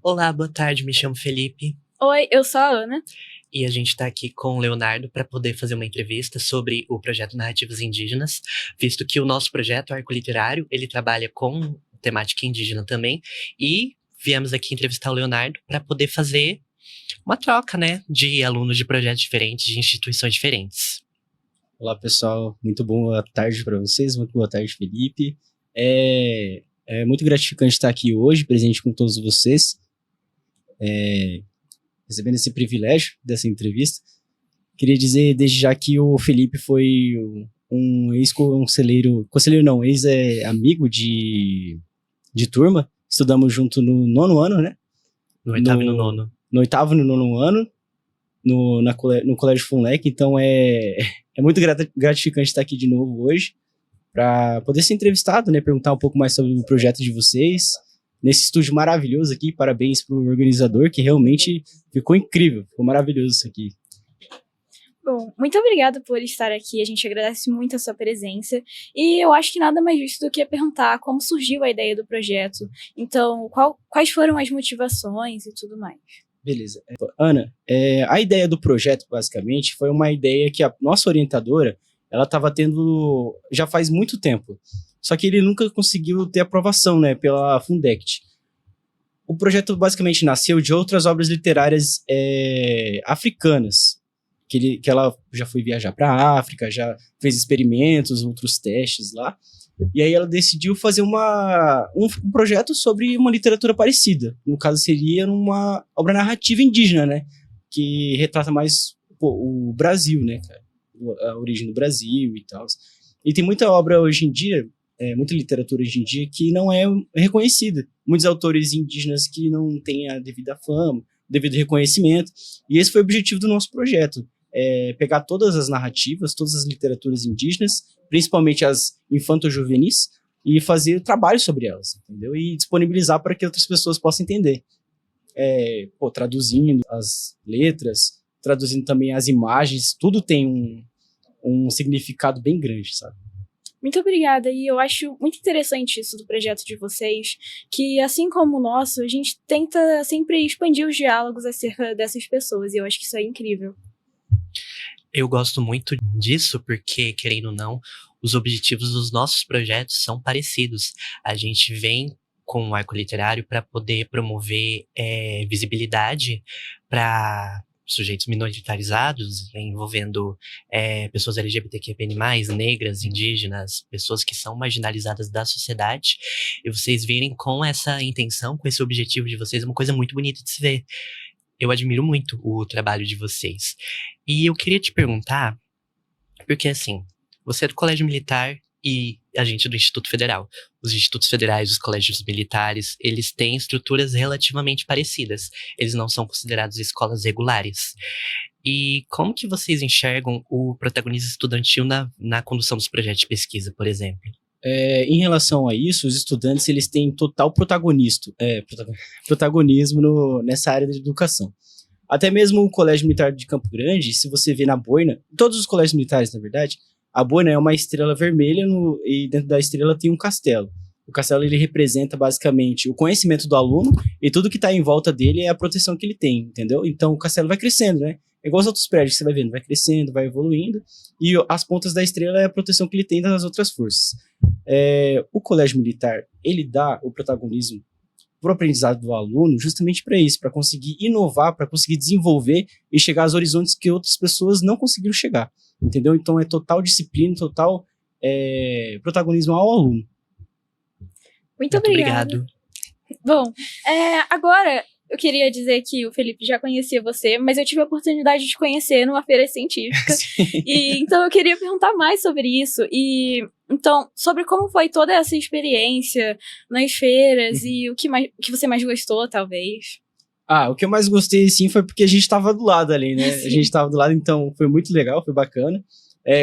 Olá, boa tarde, me chamo Felipe Oi, eu sou a Ana. e a gente está aqui com o Leonardo para poder fazer uma entrevista sobre o projeto Narrativas Indígenas, visto que o nosso projeto Arco Literário, ele trabalha com temática indígena também, e viemos aqui entrevistar o Leonardo para poder fazer uma troca, né, de alunos de projetos diferentes, de instituições diferentes. Olá, pessoal. Muito boa tarde para vocês. Muito boa tarde, Felipe. É muito gratificante estar aqui hoje, presente com todos vocês, recebendo esse privilégio dessa entrevista. Queria dizer desde já que o Felipe foi um ex-conselheiro, ex-amigo de turma. Estudamos junto no nono ano, né? No oitavo e no nono. No oitavo e no nono ano, no Colégio FUNLEC. Então é muito gratificante estar aqui de novo hoje para poder ser entrevistado, né? Perguntar um pouco mais sobre o projeto de vocês nesse estúdio maravilhoso aqui. Parabéns para o organizador, que realmente ficou incrível, ficou maravilhoso isso aqui. Bom, muito obrigada por estar aqui, a gente agradece muito a sua presença e eu acho que nada mais justo do que perguntar como surgiu a ideia do projeto, então quais foram as motivações e tudo mais. Beleza. Ana, a ideia do projeto, basicamente, foi uma ideia que a nossa orientadora, ela estava tendo já faz muito tempo, só que ele nunca conseguiu ter aprovação, né, pela Fundect. O projeto basicamente nasceu de outras obras literárias africanas, que ela já foi viajar para a África, já fez experimentos, outros testes lá, e aí ela decidiu fazer um projeto sobre uma literatura parecida. No caso, seria uma obra narrativa indígena, né? Que retrata mais o Brasil, né, cara? A origem do Brasil e tal. E tem muita obra hoje em dia, muita literatura hoje em dia, que não é reconhecida. Muitos autores indígenas que não têm a devida fama, o devido reconhecimento. E esse foi o objetivo do nosso projeto. Pegar todas as narrativas, todas as literaturas indígenas, principalmente as infanto-juvenis, e fazer trabalho sobre elas, entendeu? E disponibilizar para que outras pessoas possam entender. Traduzindo as letras, traduzindo também as imagens, tudo tem um significado bem grande, sabe? Muito obrigada, e eu acho muito interessante isso do projeto de vocês, que assim como o nosso, a gente tenta sempre expandir os diálogos acerca dessas pessoas, e eu acho que isso é incrível. Eu gosto muito disso porque, querendo ou não, os objetivos dos nossos projetos são parecidos. A gente vem com o arco literário para poder promover visibilidade para sujeitos minoritarizados, envolvendo pessoas LGBTQIA+, negras, indígenas, pessoas que são marginalizadas da sociedade. E vocês virem com essa intenção, com esse objetivo de vocês, é uma coisa muito bonita de se ver. Eu admiro muito o trabalho de vocês. E eu queria te perguntar, porque assim, você é do Colégio Militar e a gente é do Instituto Federal. Os institutos federais, os colégios militares, eles têm estruturas relativamente parecidas. Eles não são considerados escolas regulares. E como que vocês enxergam o protagonismo estudantil na condução dos projetos de pesquisa, por exemplo? Em relação a isso, os estudantes eles têm total protagonismo nessa área da educação. Até mesmo o Colégio Militar de Campo Grande, se você vê na boina, todos os colégios militares, na verdade, a boina é uma estrela vermelha e dentro da estrela tem um castelo. O castelo ele representa basicamente o conhecimento do aluno e tudo que está em volta dele é a proteção que ele tem, entendeu? Então o castelo vai crescendo, né? É igual os outros prédios que você vai vendo, vai crescendo, vai evoluindo, e as pontas da estrela é a proteção que ele tem das outras forças. O colégio militar, ele dá o protagonismo para o aprendizado do aluno justamente para isso, para conseguir inovar, para conseguir desenvolver e chegar aos horizontes que outras pessoas não conseguiram chegar, entendeu? Então é total disciplina, total protagonismo ao aluno. Muito obrigado. Bom, agora eu queria dizer que o Felipe já conhecia você, mas eu tive a oportunidade de conhecer numa feira científica. E então eu queria perguntar mais sobre isso. E então, sobre como foi toda essa experiência nas feiras e o que você mais gostou, talvez. O que eu mais gostei, sim, foi porque a gente estava do lado ali, né? Sim. A gente estava do lado, então foi muito legal, foi bacana.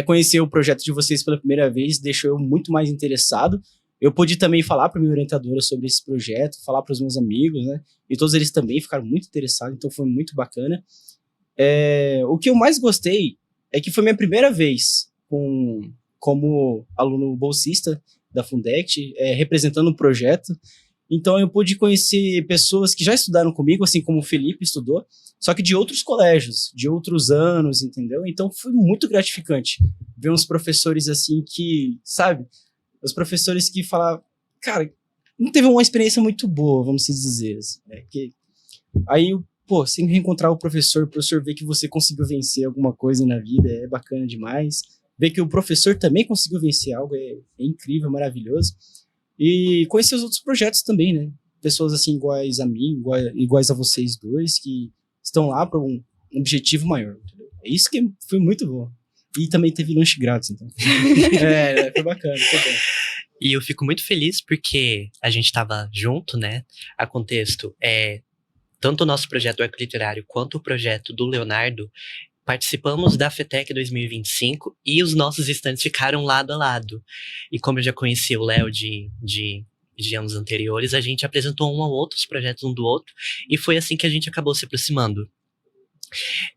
Conhecer o projeto de vocês pela primeira vez deixou eu muito mais interessado. Eu pude também falar para minha orientadora sobre esse projeto, falar para os meus amigos, né? E todos eles também ficaram muito interessados, então foi muito bacana. O que eu mais gostei é que foi minha primeira vez como aluno bolsista da Fundect, representando o projeto. Então eu pude conhecer pessoas que já estudaram comigo, assim como o Felipe estudou, só que de outros colégios, de outros anos, entendeu? Então foi muito gratificante ver uns professores assim que, sabe, os professores que falavam, cara, não teve uma experiência muito boa, vamos dizer, assim, né? Que aí, pô, sem reencontrar o professor ver que você conseguiu vencer alguma coisa na vida, é bacana demais. Ver que o professor também conseguiu vencer algo é incrível, maravilhoso. E conhecer os outros projetos também, né? Pessoas assim iguais a mim, iguais a vocês dois, que estão lá para um objetivo maior. Entendeu? É isso que foi muito bom. E também teve lanche grátis, então. Foi bacana, foi bom. E eu fico muito feliz porque a gente estava junto, né? A contexto tanto o nosso projeto Arco Literário quanto o projeto do Leonardo, participamos da FETEC 2025 e os nossos estandes ficaram lado a lado. E como eu já conheci o Léo de anos anteriores, a gente apresentou um ao outro, os projetos um do outro, e foi assim que a gente acabou se aproximando.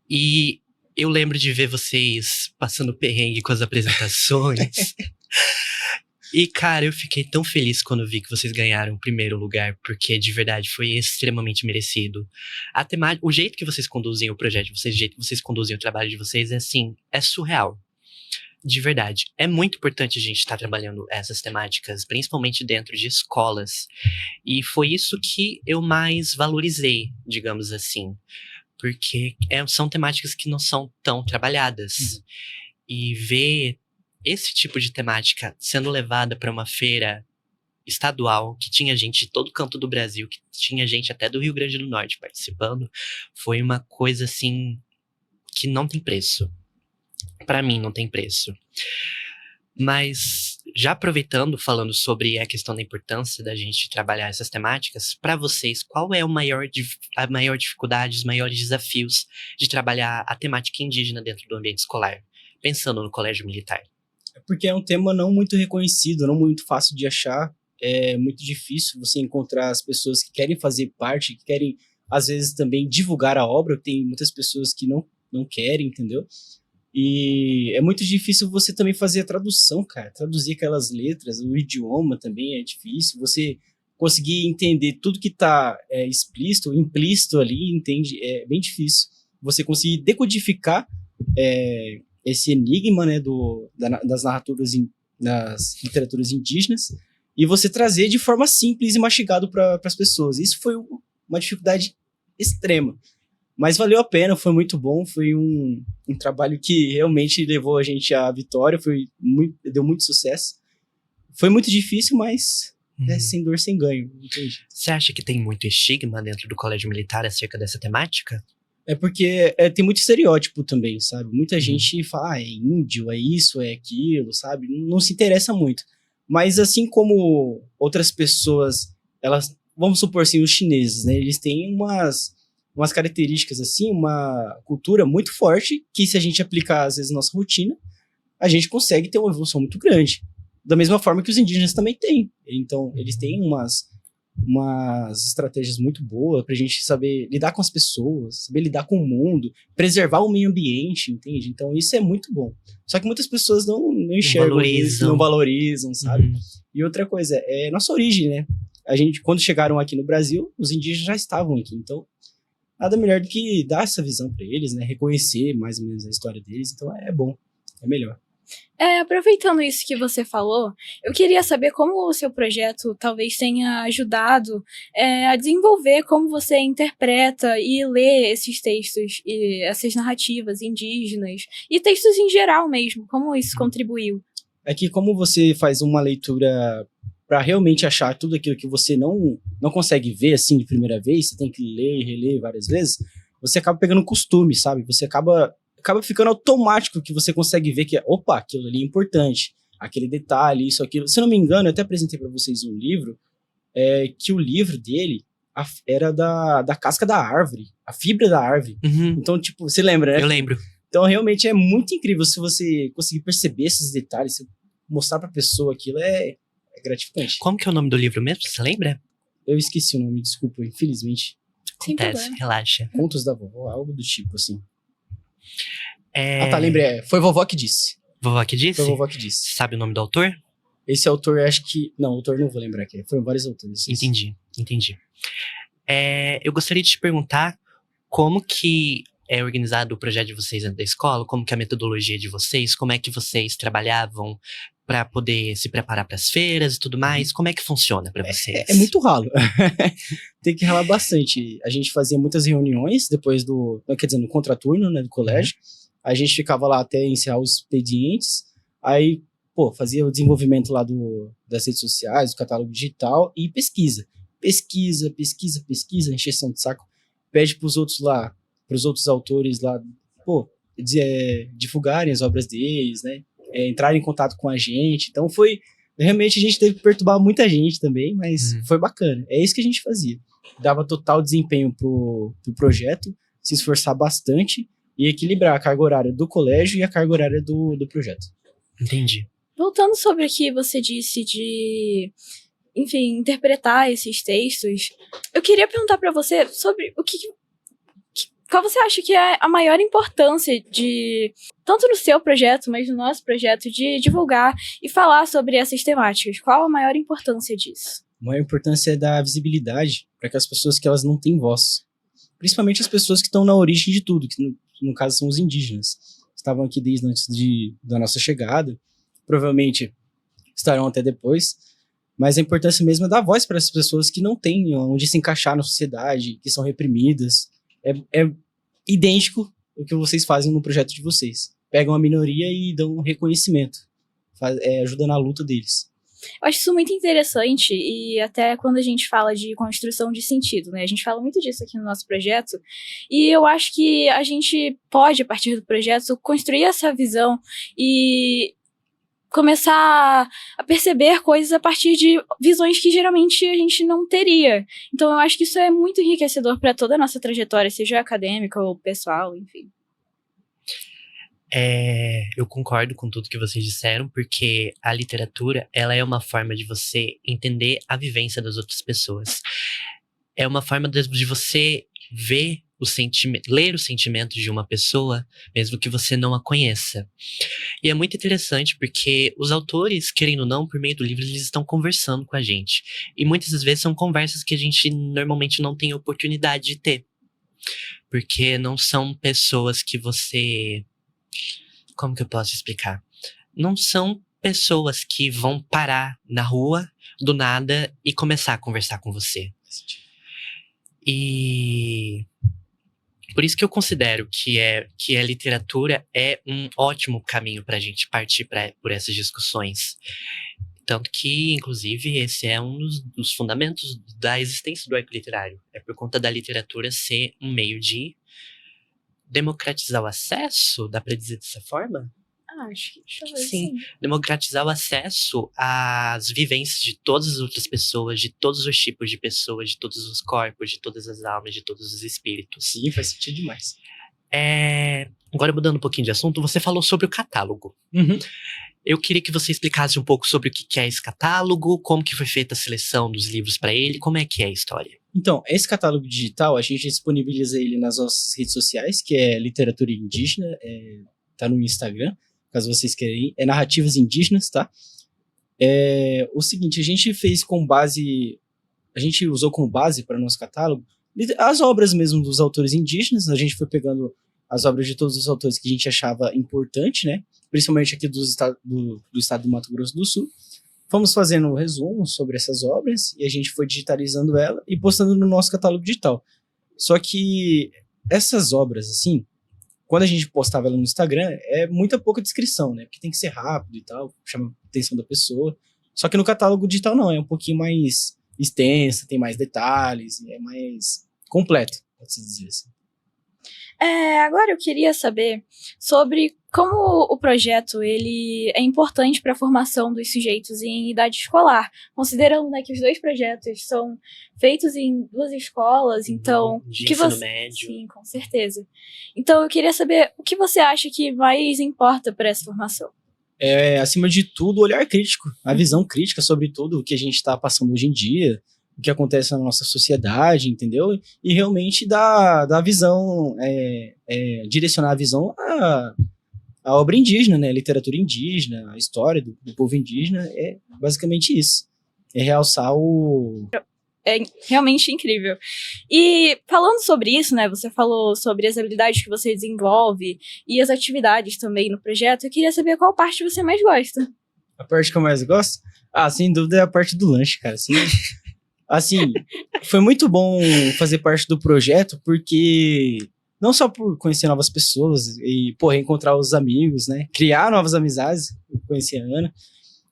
E eu lembro de ver vocês passando perrengue com as apresentações. E, cara, eu fiquei tão feliz quando vi que vocês ganharam o primeiro lugar, porque, de verdade, foi extremamente merecido. A temática, o jeito que vocês conduzem o projeto de vocês, o jeito que vocês conduzem o trabalho de vocês é surreal. De verdade. É muito importante a gente estar trabalhando essas temáticas, principalmente dentro de escolas. E foi isso que eu mais valorizei, digamos assim. Porque são temáticas que não são tão trabalhadas. E ver esse tipo de temática sendo levada para uma feira estadual, que tinha gente de todo canto do Brasil, que tinha gente até do Rio Grande do Norte participando, foi uma coisa, assim, que não tem preço. Para mim, não tem preço. Mas, já aproveitando, falando sobre a questão da importância da gente trabalhar essas temáticas, para vocês, qual é a maior dificuldade, os maiores desafios de trabalhar a temática indígena dentro do ambiente escolar? Pensando no colégio militar. Porque é um tema não muito reconhecido, não muito fácil de achar. É muito difícil você encontrar as pessoas que querem fazer parte, que querem, às vezes, também divulgar a obra. Tem muitas pessoas que não querem, entendeu? E é muito difícil você também fazer a tradução, cara. Traduzir aquelas letras, o idioma também é difícil. Você conseguir entender tudo que está explícito, implícito ali, entende? É bem difícil. Você conseguir decodificar esse enigma, né, das narraturas das literaturas indígenas, e você trazer de forma simples e mastigado para as pessoas. Isso foi uma dificuldade extrema, mas valeu a pena, foi muito bom, foi um trabalho que realmente levou a gente à vitória, deu muito sucesso. Foi muito difícil, mas sem dor, sem ganho. Entendi. Você acha que tem muito estigma dentro do colégio militar acerca dessa temática? É porque tem muito estereótipo também, sabe? Muita gente fala, é índio, é isso, é aquilo, sabe? Não se interessa muito. Mas assim como outras pessoas, elas, vamos supor assim, os chineses, né? Eles têm umas características assim, uma cultura muito forte, que se a gente aplicar às vezes na nossa rotina, a gente consegue ter uma evolução muito grande. Da mesma forma que os indígenas também têm. Então, eles têm umas estratégias muito boas pra gente saber lidar com as pessoas, saber lidar com o mundo, preservar o meio ambiente, entende? Então isso é muito bom. Só que muitas pessoas não enxergam isso, não valorizam, sabe? E outra coisa, é nossa origem, né? A gente, quando chegaram aqui no Brasil, os indígenas já estavam aqui, então nada melhor do que dar essa visão pra eles, né? Reconhecer mais ou menos a história deles, então é bom, é melhor. Aproveitando isso que você falou, eu queria saber como o seu projeto talvez tenha ajudado a desenvolver como você interpreta e lê esses textos e essas narrativas indígenas e textos em geral mesmo, como isso contribuiu. É que como você faz uma leitura para realmente achar tudo aquilo que você não consegue ver assim de primeira vez, você tem que ler e reler várias vezes, você acaba pegando costume, sabe? Você acaba ficando automático que você consegue ver que, opa, aquilo ali é importante, aquele detalhe, isso, aquilo. Se eu não me engano, eu até apresentei para vocês um livro, que o livro dele era da casca da árvore, a fibra da árvore. Então, tipo, você lembra, né? Eu lembro. Então, realmente é muito incrível se você conseguir perceber esses detalhes, se mostrar pra pessoa aquilo, é gratificante. Como que é o nome do livro mesmo? Você lembra? Eu esqueci o nome, desculpa, infelizmente. Acontece, relaxa. Contos da vovó, algo do tipo, assim. Tá, lembrei. Foi vovó que disse. Vovó que disse? Foi vovó que disse. Sabe o nome do autor? Esse autor, acho que... Não, o autor não vou lembrar aqui. Foram vários autores. Entendi. Entendi. Eu gostaria de te perguntar como que é organizado o projeto de vocês dentro da escola, como que é a metodologia de vocês, como é que vocês trabalhavam para poder se preparar para as feiras e tudo mais, como é que funciona para vocês? É muito ralo. Tem que ralar bastante. A gente fazia muitas reuniões depois no contraturno, né, do colégio. A gente ficava lá até encerrar os expedientes. Aí, fazia o desenvolvimento lá das redes sociais, do catálogo digital e pesquisa. Pesquisa, encheção de saco. Pede pros outros autores lá, divulgarem as obras deles, né? Entrarem em contato com a gente. Então realmente a gente teve que perturbar muita gente também, mas foi bacana. É isso que a gente fazia. Dava total desempenho pro projeto, se esforçar bastante e equilibrar a carga horária do colégio e a carga horária do projeto. Entendi. Voltando sobre o que você disse de, enfim, interpretar esses textos, eu queria perguntar para você sobre qual você acha que é a maior importância tanto no seu projeto, mas no nosso projeto, de divulgar e falar sobre essas temáticas? Qual a maior importância disso? A maior importância é dar visibilidade para aquelas pessoas que elas não têm voz. Principalmente as pessoas que estão na origem de tudo, que no caso são os indígenas. Estavam aqui desde antes da nossa chegada, provavelmente estarão até depois, mas a importância mesmo é dar voz para essas pessoas que não têm onde se encaixar na sociedade, que são reprimidas. É idêntico ao que vocês fazem no projeto de vocês. Pegam a minoria e dão um reconhecimento, ajuda na luta deles. Eu acho isso muito interessante, e até quando a gente fala de construção de sentido, né? A gente fala muito disso aqui no nosso projeto, e eu acho que a gente pode, a partir do projeto, construir essa visão e começar a perceber coisas a partir de visões que geralmente a gente não teria. Então eu acho que isso é muito enriquecedor para toda a nossa trajetória, seja acadêmica ou pessoal, enfim. Eu concordo com tudo que vocês disseram, porque a literatura, ela é uma forma de você entender a vivência das outras pessoas. É uma forma de você ver ler os sentimentos de uma pessoa, mesmo que você não a conheça. E é muito interessante porque os autores, querendo ou não, por meio do livro, eles estão conversando com a gente. E muitas das vezes são conversas que a gente normalmente não tem oportunidade de ter. Porque não são pessoas que você... Como que eu posso explicar? Não são pessoas que vão parar na rua, do nada, e começar a conversar com você. E por isso que eu considero que a literatura é um ótimo caminho para a gente partir por essas discussões. Tanto que, inclusive, esse é um dos fundamentos da existência do arco literário. É por conta da literatura ser um meio de democratizar o acesso, dá para dizer dessa forma? Acho que sim. Democratizar o acesso às vivências de todas as outras pessoas, de todos os tipos de pessoas, de todos os corpos, de todas as almas, de todos os espíritos. Sim, faz sentido demais. Agora, mudando um pouquinho de assunto, você falou sobre o catálogo. Eu queria que você explicasse um pouco sobre o que é esse catálogo, como que foi feita a seleção dos livros para ele, como é que é a história. Então, esse catálogo digital, a gente disponibiliza ele nas nossas redes sociais, que é Literatura Indígena, tá no Instagram, caso vocês queiram, é Narrativas Indígenas, tá? O seguinte, a gente usou como base para o nosso catálogo as obras mesmo dos autores indígenas. A gente foi pegando as obras de todos os autores que a gente achava importante, né? Principalmente aqui do estado do Mato Grosso do Sul. Fomos fazendo um resumo sobre essas obras e a gente foi digitalizando ela e postando no nosso catálogo digital. Só que essas obras, assim, quando a gente postava ela no Instagram, é muita pouca descrição, né? Porque tem que ser rápido e tal, chama a atenção da pessoa. Só que no catálogo digital não, é um pouquinho mais extensa, tem mais detalhes, é mais completo, pode-se dizer assim. Agora eu queria saber sobre como o projeto ele é importante para a formação dos sujeitos em idade escolar, considerando, né, que os dois projetos são feitos em duas escolas, então... De ensino médio. Sim, com certeza. Então eu queria saber o que você acha que mais importa para essa formação. Acima de tudo, o olhar crítico, a visão crítica sobre tudo o que a gente está passando hoje em dia, o que acontece na nossa sociedade, entendeu? E realmente dar visão, direcionar a visão à obra indígena, né? A literatura indígena, a história do povo indígena, é basicamente isso. É realçar É realmente incrível. E falando sobre isso, né, você falou sobre as habilidades que você desenvolve e as atividades também no projeto, eu queria saber qual parte você mais gosta. A parte que eu mais gosto? Sem dúvida é a parte do lanche, cara. Assim, foi muito bom fazer parte do projeto, porque não só por conhecer novas pessoas e, reencontrar os amigos, né? Criar novas amizades, eu conheci a Ana,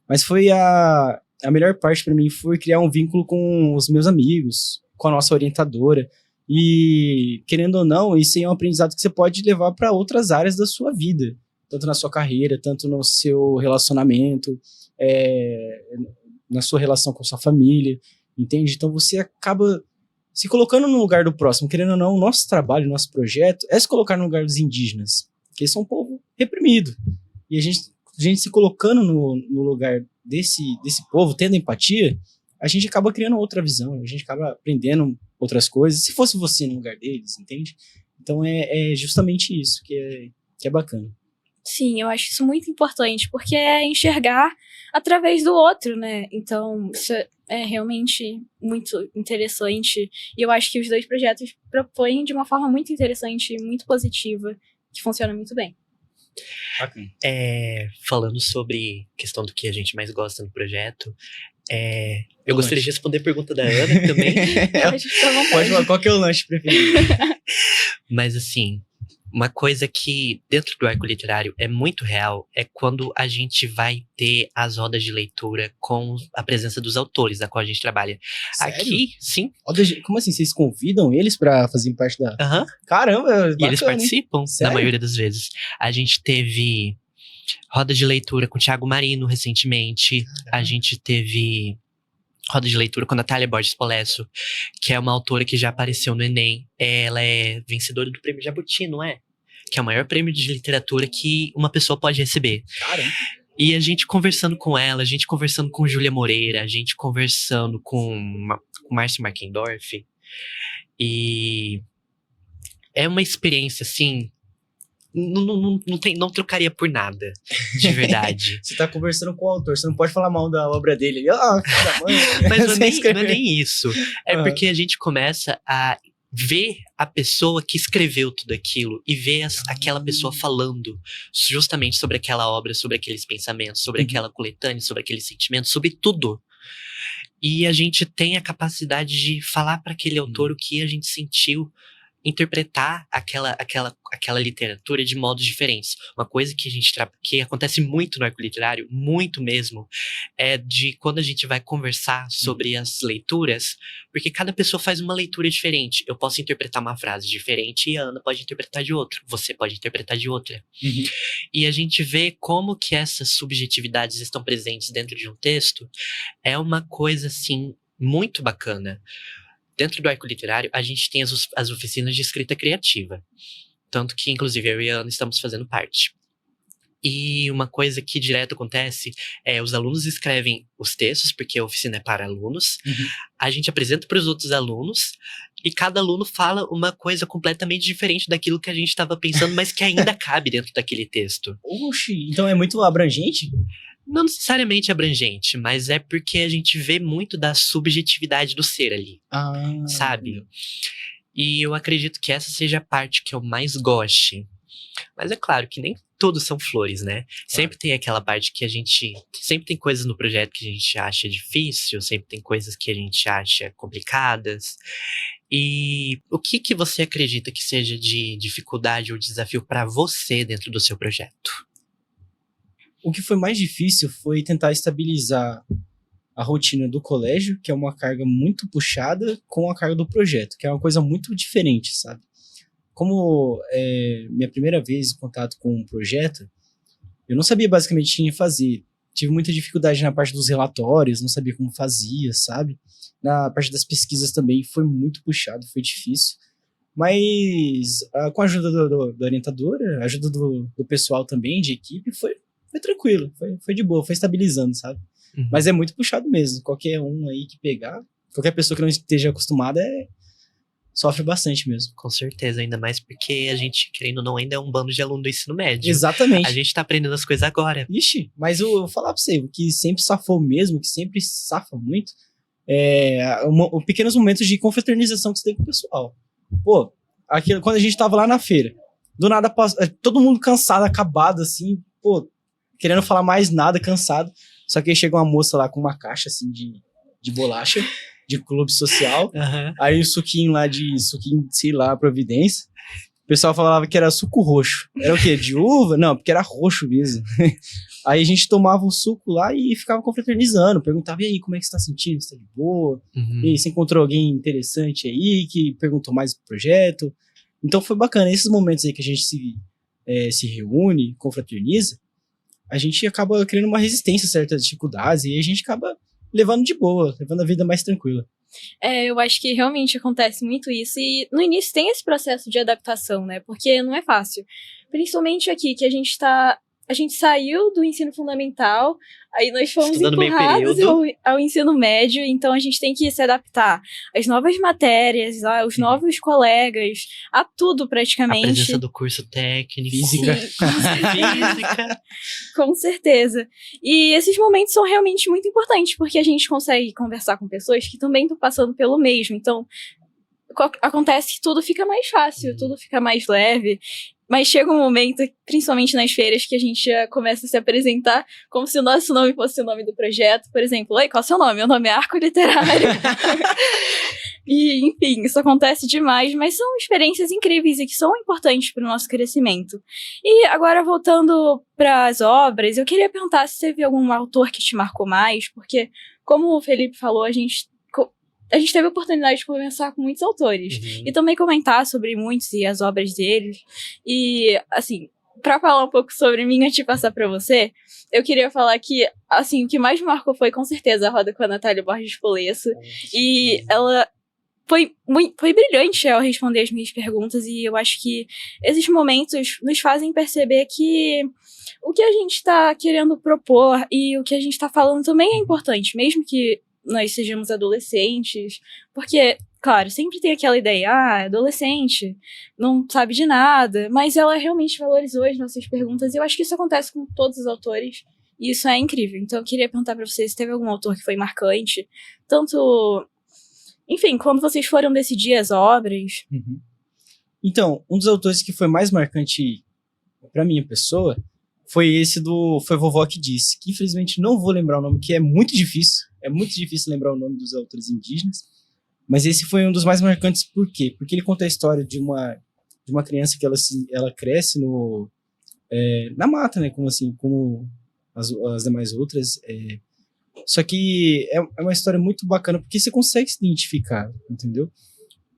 mas foi a melhor parte para mim foi criar um vínculo com os meus amigos, com a nossa orientadora. E, querendo ou não, isso é um aprendizado que você pode levar para outras áreas da sua vida, tanto na sua carreira, tanto no seu relacionamento, na sua relação com sua família, entende? Então você acaba se colocando no lugar do próximo. Querendo ou não, o nosso trabalho, o nosso projeto é se colocar no lugar dos indígenas, que eles são um povo reprimido. E a gente se colocando no lugar desse povo, tendo empatia, a gente acaba criando outra visão, a gente acaba aprendendo outras coisas, se fosse você no lugar deles, entende? Então é justamente isso que é bacana. Sim, eu acho isso muito importante, porque é enxergar através do outro, né? Então, isso é realmente muito interessante. E eu acho que os dois projetos propõem de uma forma muito interessante e muito positiva, que funciona muito bem. Falando sobre questão do que a gente mais gosta no projeto, eu gostaria de responder a pergunta da Ana também. Pode falar, qual que é o lanche preferido? Mas assim, uma coisa que dentro do arco literário é muito real é quando a gente vai ter as rodas de leitura com a presença dos autores da qual a gente trabalha. Sério? Aqui, sim. Como assim? Vocês convidam eles pra fazerem parte da... Aham. Caramba, bacana, e eles participam, na maioria das vezes. A gente teve roda de leitura com o Thiago Marino recentemente. A gente teve roda de leitura com a Natália Borges Polesso, que é uma autora que já apareceu no Enem. Ela é vencedora do Prêmio Jabuti, não é? Que é o maior prêmio de literatura que uma pessoa pode receber. Caramba. E a gente conversando com ela, a gente conversando com Júlia Moreira, a gente conversando com Márcio Markendorf. E é uma experiência, assim, não trocaria por nada, de verdade. Você tá conversando com o autor, você não pode falar mal da obra dele. Da mãe. Mas não é nem isso. É porque a gente começa a ver a pessoa que escreveu tudo aquilo e ver aquela pessoa falando justamente sobre aquela obra, sobre aqueles pensamentos, sobre aquela coletânea, sobre aqueles sentimentos, sobre tudo. E a gente tem a capacidade de falar para aquele autor o que a gente sentiu, interpretar aquela literatura de modos diferentes. Uma coisa que acontece muito no arco literário, muito mesmo, é de quando a gente vai conversar sobre as leituras, porque cada pessoa faz uma leitura diferente. Eu posso interpretar uma frase diferente e a Ana pode interpretar de outra. Você pode interpretar de outra. Uhum. E a gente vê como que essas subjetividades estão presentes dentro de um texto. É uma coisa, assim, muito bacana. Dentro do arco literário, a gente tem as oficinas de escrita criativa. Tanto que, inclusive, eu e a Ana estamos fazendo parte. E uma coisa que direto acontece é os alunos escrevem os textos, porque a oficina é para alunos. Uhum. A gente apresenta para os outros alunos e cada aluno fala uma coisa completamente diferente daquilo que a gente estava pensando, mas que ainda cabe dentro daquele texto. Oxi, então é muito abrangente? Não necessariamente abrangente, mas é porque a gente vê muito da subjetividade do ser ali, sabe? E eu acredito que essa seja a parte que eu mais goste. Mas é claro que nem todos são flores, né? Sempre tem aquela parte que a gente... Sempre tem coisas no projeto que a gente acha difícil, sempre tem coisas que a gente acha complicadas. E o que você acredita que seja de dificuldade ou desafio para você dentro do seu projeto? O que foi mais difícil foi tentar estabilizar a rotina do colégio, que é uma carga muito puxada, com a carga do projeto, que é uma coisa muito diferente, sabe? Como minha primeira vez em contato com um projeto, eu não sabia basicamente o que ia fazer. Tive muita dificuldade na parte dos relatórios, não sabia como fazia, sabe? Na parte das pesquisas também foi muito puxado, foi difícil. Mas com a ajuda da orientadora, a ajuda do pessoal também, de equipe, foi tranquilo, foi de boa, foi estabilizando, sabe? Uhum. Mas é muito puxado mesmo. Qualquer um aí que pegar, qualquer pessoa que não esteja acostumada sofre bastante mesmo. Com certeza, ainda mais porque a gente, querendo ou não, ainda é um bando de aluno do ensino médio. Exatamente. A gente tá aprendendo as coisas agora. Ixi, mas eu vou falar pra você, o que sempre safou mesmo, que sempre safa muito, pequenos momentos de confraternização que você tem com o pessoal. Pô, quando a gente tava lá na feira, do nada, todo mundo cansado, acabado, assim, pô, querendo falar mais nada, cansado. Só que aí chega uma moça lá com uma caixa, assim, de bolacha, de clube social. Uhum. Aí o suquinho, sei lá, Providência. O pessoal falava que era suco roxo. Era o quê? De uva? Não, porque era roxo mesmo. Aí a gente tomava o suco lá e ficava confraternizando. Perguntava, e aí, como é que você tá sentindo? Você tá de boa? Uhum. E aí, você encontrou alguém interessante aí que perguntou mais do projeto? Então foi bacana. Esses momentos aí que a gente se reúne, confraterniza, a gente acaba criando uma resistência a certas dificuldades e a gente acaba levando de boa, levando a vida mais tranquila. Eu acho que realmente acontece muito isso. E no início tem esse processo de adaptação, né? Porque não é fácil. Principalmente aqui, que a gente saiu do ensino fundamental, aí nós fomos Estudando empurrados ao ensino médio, então a gente tem que se adaptar às novas matérias, aos novos colegas, a tudo praticamente. A presença do curso técnico. Física. Física. Com certeza. E esses momentos são realmente muito importantes, porque a gente consegue conversar com pessoas que também estão passando pelo mesmo. Então, acontece que tudo fica mais fácil, tudo fica mais leve. Mas chega um momento, principalmente nas feiras, que a gente já começa a se apresentar como se o nosso nome fosse o nome do projeto. Por exemplo, oi, qual é o seu nome? Meu nome é Arco Literário. E, enfim, isso acontece demais, mas são experiências incríveis e que são importantes para o nosso crescimento. E agora, voltando para as obras, eu queria perguntar se teve algum autor que te marcou mais, porque, como o Felipe falou, a gente teve a oportunidade de conversar com muitos autores. Uhum. E também comentar sobre muitos e as obras deles. E, assim, pra falar um pouco sobre mim antes de passar pra você, eu queria falar que, assim, o que mais me marcou foi, com certeza, a roda com a Natália Borges Polesso. E ela foi brilhante ao responder as minhas perguntas. E eu acho que esses momentos nos fazem perceber que o que a gente tá querendo propor e o que a gente tá falando também é importante, mesmo que nós sejamos adolescentes, porque, claro, sempre tem aquela ideia, adolescente, não sabe de nada, mas ela realmente valorizou as nossas perguntas, e eu acho que isso acontece com todos os autores, e isso é incrível. Então eu queria perguntar pra vocês se teve algum autor que foi marcante, tanto, enfim, quando vocês foram decidir as obras. Uhum. Então, um dos autores que foi mais marcante pra minha pessoa foi Vovó que Disse, que infelizmente não vou lembrar o nome, que é muito difícil lembrar o nome dos autores indígenas, mas esse foi um dos mais marcantes. Por quê? Porque ele conta a história de uma criança que ela cresce na mata, né, como as demais outras, só que é uma história muito bacana, porque você consegue se identificar, entendeu?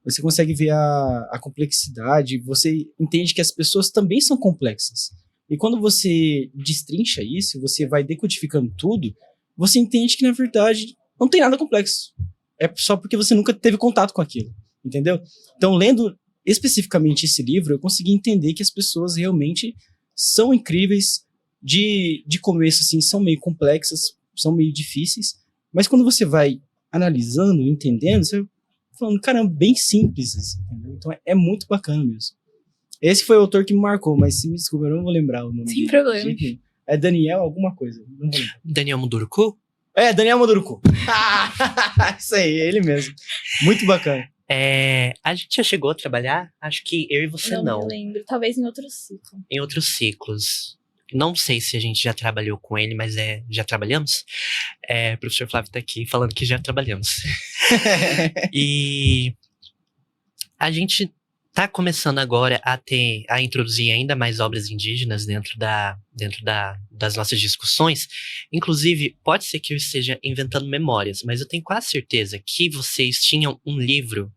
Você consegue ver a complexidade, você entende que as pessoas também são complexas. E quando você destrincha isso, você vai decodificando tudo, você entende que, na verdade, não tem nada complexo. É só porque você nunca teve contato com aquilo, entendeu? Então, lendo especificamente esse livro, eu consegui entender que as pessoas realmente são incríveis. De começo, assim, são meio complexas, são meio difíceis, mas quando você vai analisando, entendendo, você vai falando, caramba, bem simples, assim, entendeu? Então, é muito bacana mesmo. Esse foi o autor que me marcou, mas se me desculpa, eu não vou lembrar o nome dele. Sem problema. É Daniel alguma coisa, não vou lembrar. Daniel Munduruku? É, Daniel Munduruku. Isso aí, ele mesmo. Muito bacana. A gente já chegou a trabalhar? Acho que eu e você não. Não me lembro, talvez em outro ciclo. Em outros ciclos. Não sei se a gente já trabalhou com ele, mas já trabalhamos. O professor Flávio tá aqui falando que já trabalhamos. E a gente tá começando agora a introduzir ainda mais obras indígenas dentro das nossas discussões. Inclusive, pode ser que eu esteja inventando memórias, mas eu tenho quase certeza que vocês tinham um livro,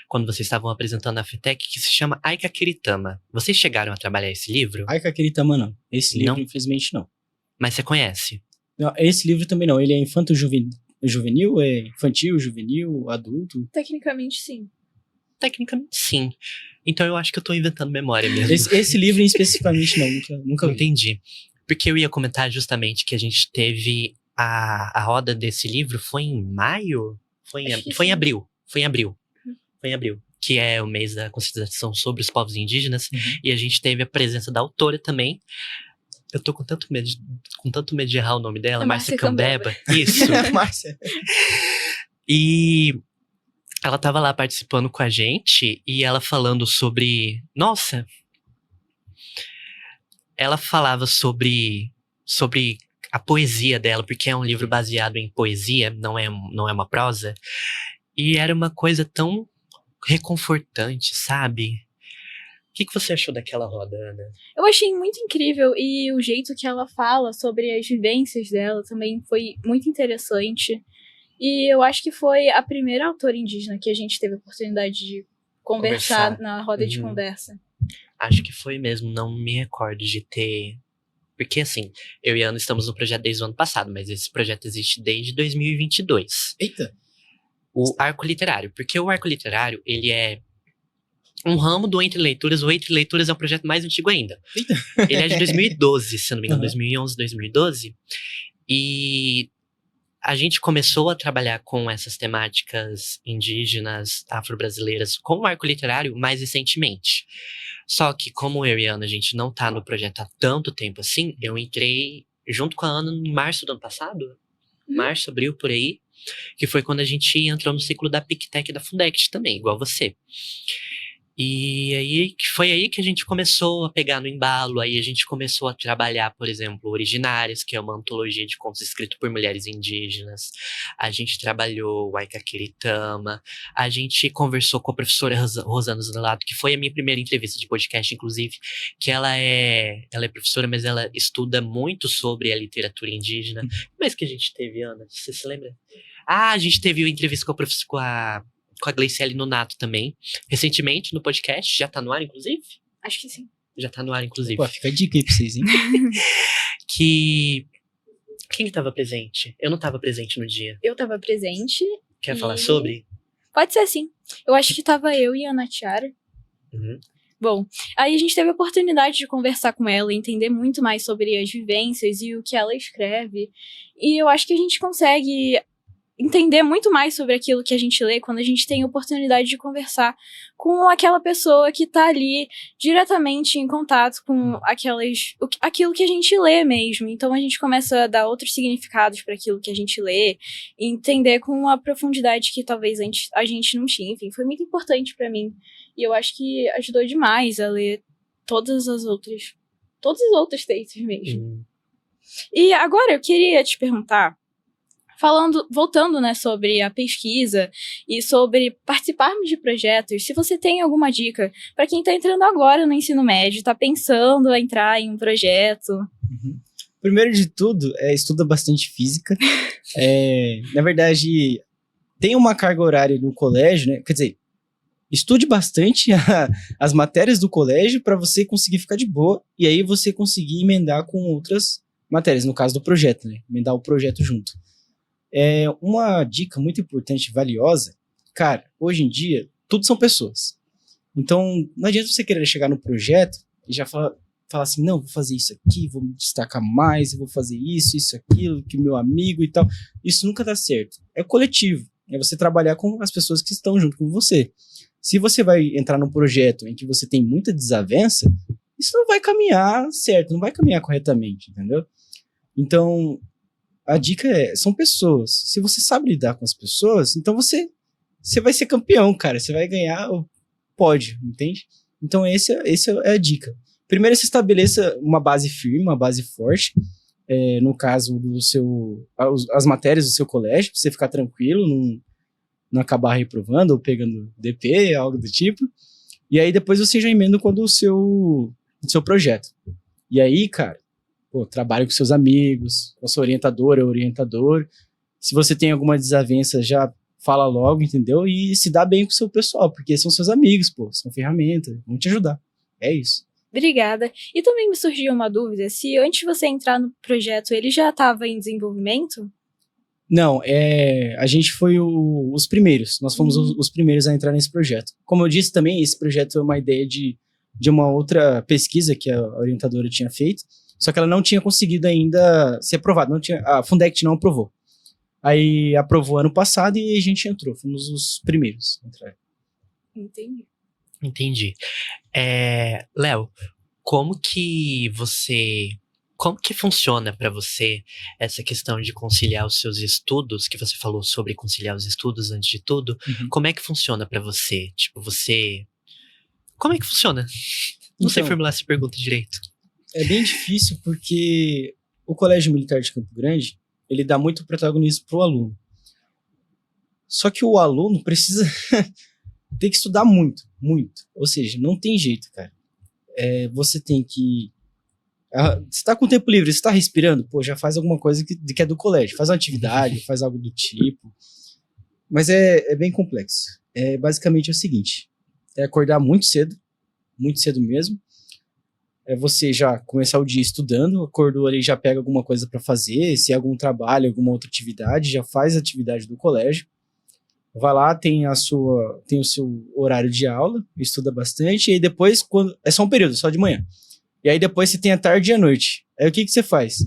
quando vocês estavam apresentando a FETEC, que se chama Aikakiritama. Vocês chegaram a trabalhar esse livro? Aikakiritama não. Esse livro, Não? Infelizmente, não. Mas você conhece? Não, esse livro também não. Ele é infanto-juvenil? É infantil, juvenil, adulto? Tecnicamente, sim. Tecnicamente, sim. Então eu acho que eu tô inventando memória mesmo. Esse livro especificamente não, nunca vi. Entendi. Porque eu ia comentar justamente que a gente teve a roda desse livro, foi em maio? Foi em abril. Foi em abril. Que é o mês da conscientização sobre os povos indígenas. Uhum. E a gente teve a presença da autora também. Eu tô com tanto medo de errar o nome dela, Márcia Cambeba. Isso. Márcia. E ela tava lá participando com a gente e ela falando sobre... Nossa! Ela falava sobre a poesia dela, porque é um livro baseado em poesia, não é uma prosa. E era uma coisa tão reconfortante, sabe? O que você achou daquela roda, Ana? Eu achei muito incrível e o jeito que ela fala sobre as vivências dela também foi muito interessante. E eu acho que foi a primeira autora indígena que a gente teve a oportunidade de conversar na roda de conversa. Acho que foi mesmo, não me recordo de ter... Porque assim, eu e a Ana estamos no projeto desde o ano passado, mas esse projeto existe desde 2022. Eita! O Arco Literário, porque o Arco Literário, ele é um ramo do Entre Leituras. O Entre Leituras é um projeto mais antigo ainda. Eita. Ele é de 2012, se eu não me engano, 2011, 2012. E a gente começou a trabalhar com essas temáticas indígenas, afro-brasileiras, com o Arco Literário mais recentemente. Só que, como eu e a Ana, a gente não tá no projeto há tanto tempo assim, eu entrei junto com a Ana em março do ano passado. Março, abril, por aí. Que foi quando a gente entrou no ciclo da PicTech e da Fundect também, igual você. E aí, foi aí que a gente começou a pegar no embalo, aí a gente começou a trabalhar, por exemplo, Originárias, que é uma antologia de contos escritos por mulheres indígenas. A gente trabalhou Waicaquiritama, a gente conversou com a professora Rosana Zanelato, que foi a minha primeira entrevista de podcast, inclusive, que ela é professora, mas ela estuda muito sobre a literatura indígena. Mas que a gente teve, Ana, você se lembra? Ah, a gente teve uma entrevista com a Gleiciele Nonato também, recentemente no podcast. Já tá no ar, inclusive? Acho que sim. Já tá no ar, inclusive. Pô, fica a dica aí pra vocês, hein? Quem tava presente? Eu não tava presente no dia. Eu tava presente. Quer falar sobre? Pode ser sim. Eu acho que tava eu e a Ana Tiara. Bom, aí a gente teve a oportunidade de conversar com ela, entender muito mais sobre as vivências e o que ela escreve. E eu acho que a gente consegue entender muito mais sobre aquilo que a gente lê quando a gente tem a oportunidade de conversar com aquela pessoa que tá ali diretamente em contato com aquilo que a gente lê mesmo. Então a gente começa a dar outros significados para aquilo que a gente lê e entender com uma profundidade que talvez antes a gente não tinha. Enfim, foi muito importante para mim. E eu acho que ajudou demais a ler todos os outros textos mesmo. E agora eu queria te perguntar, voltando, né, sobre a pesquisa e sobre participarmos de projetos, se você tem alguma dica para quem está entrando agora no ensino médio, está pensando em entrar em um projeto. Primeiro de tudo, estuda bastante física. Na verdade, tem uma carga horária no colégio, né? Quer dizer, estude bastante as matérias do colégio para você conseguir ficar de boa e aí você conseguir emendar com outras matérias, no caso do projeto, né? Emendar o projeto junto. Uma dica muito importante e valiosa, cara, hoje em dia, tudo são pessoas. Então, não adianta você querer chegar no projeto e já falar assim, não, vou fazer isso aqui, vou me destacar mais, eu vou fazer isso, aquilo, que meu amigo e tal. Isso nunca dá certo. É coletivo, é você trabalhar com as pessoas que estão junto com você. Se você vai entrar num projeto em que você tem muita desavença, isso não vai caminhar certo, não vai caminhar corretamente, entendeu? Então, a dica são pessoas. Se você sabe lidar com as pessoas, então você vai ser campeão, cara. Você vai ganhar o pódio, entende? Então essa é a dica. Primeiro, se estabeleça uma base firme, uma base forte. No caso as matérias do seu colégio, pra você ficar tranquilo, não acabar reprovando ou pegando DP, algo do tipo. E aí depois você já emenda quando o seu projeto. E aí, cara, trabalhe com seus amigos, com a sua orientadora ou orientador. Se você tem alguma desavença, já fala logo, entendeu? E se dá bem com o seu pessoal, porque são seus amigos, são ferramentas, vão te ajudar. É isso. Obrigada. E também me surgiu uma dúvida, se antes de você entrar no projeto, ele já estava em desenvolvimento? Não, a gente foi os primeiros. Nós fomos os primeiros a entrar nesse projeto. Como eu disse também, esse projeto é uma ideia de uma outra pesquisa que a orientadora tinha feito, só que ela não tinha conseguido ainda ser aprovada. A Fundect não aprovou. Aí aprovou ano passado e a gente entrou. Fomos os primeiros a entrar. Entendi. Léo, como que você Como que funciona para você essa questão de conciliar os seus estudos, que você falou sobre conciliar os estudos antes de tudo? Uhum. Como é que funciona para você? Tipo, como é que funciona? Não sei Então, formular essa pergunta direito. é bem difícil porque o Colégio Militar de Campo Grande, ele dá muito protagonismo pro aluno. Só que o aluno precisa ter que estudar muito, muito. Ou seja, não tem jeito, cara. Você tem que... Você tá com tempo livre, você tá respirando? Pô, já faz alguma coisa que é do colégio. Faz uma atividade, faz algo do tipo. Mas é bem complexo. Basicamente é o seguinte. É acordar muito cedo mesmo. É você já começar o dia estudando, acordou ali, já pega alguma coisa para fazer, se é algum trabalho, alguma outra atividade, já faz a atividade do colégio. Vai lá, tem o seu horário de aula, estuda bastante, e aí depois, é só um período, só de manhã. E aí depois você tem a tarde e a noite. Aí o que você faz?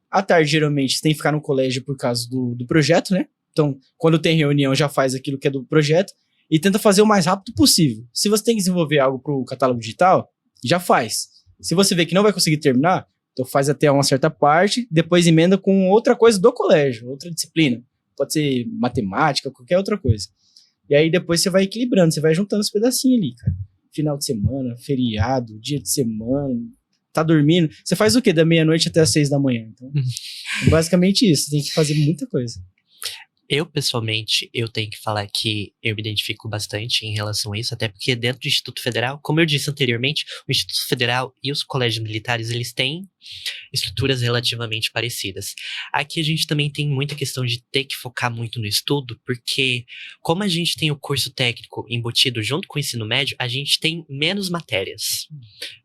À tarde, geralmente, você tem que ficar no colégio por causa do projeto, né? Então, quando tem reunião, já faz aquilo que é do projeto e tenta fazer o mais rápido possível. Se você tem que desenvolver algo para o catálogo digital, já faz. Se você vê que não vai conseguir terminar, então faz até uma certa parte, depois emenda com outra coisa do colégio, outra disciplina. Pode ser matemática, qualquer outra coisa. E aí depois você vai equilibrando, você vai juntando os pedacinhos ali, cara. Final de semana, feriado, dia de semana, tá dormindo. Você faz o quê? Da meia-noite até as 6 da manhã. Então, basicamente isso, você tem que fazer muita coisa. Eu, pessoalmente, eu tenho que falar que eu me identifico bastante em relação a isso, até porque dentro do Instituto Federal, como eu disse anteriormente, o Instituto Federal e os colégios militares, eles têm estruturas relativamente parecidas. Aqui a gente também tem muita questão de ter que focar muito no estudo, porque como a gente tem o curso técnico embutido junto com o ensino médio, a gente tem menos matérias.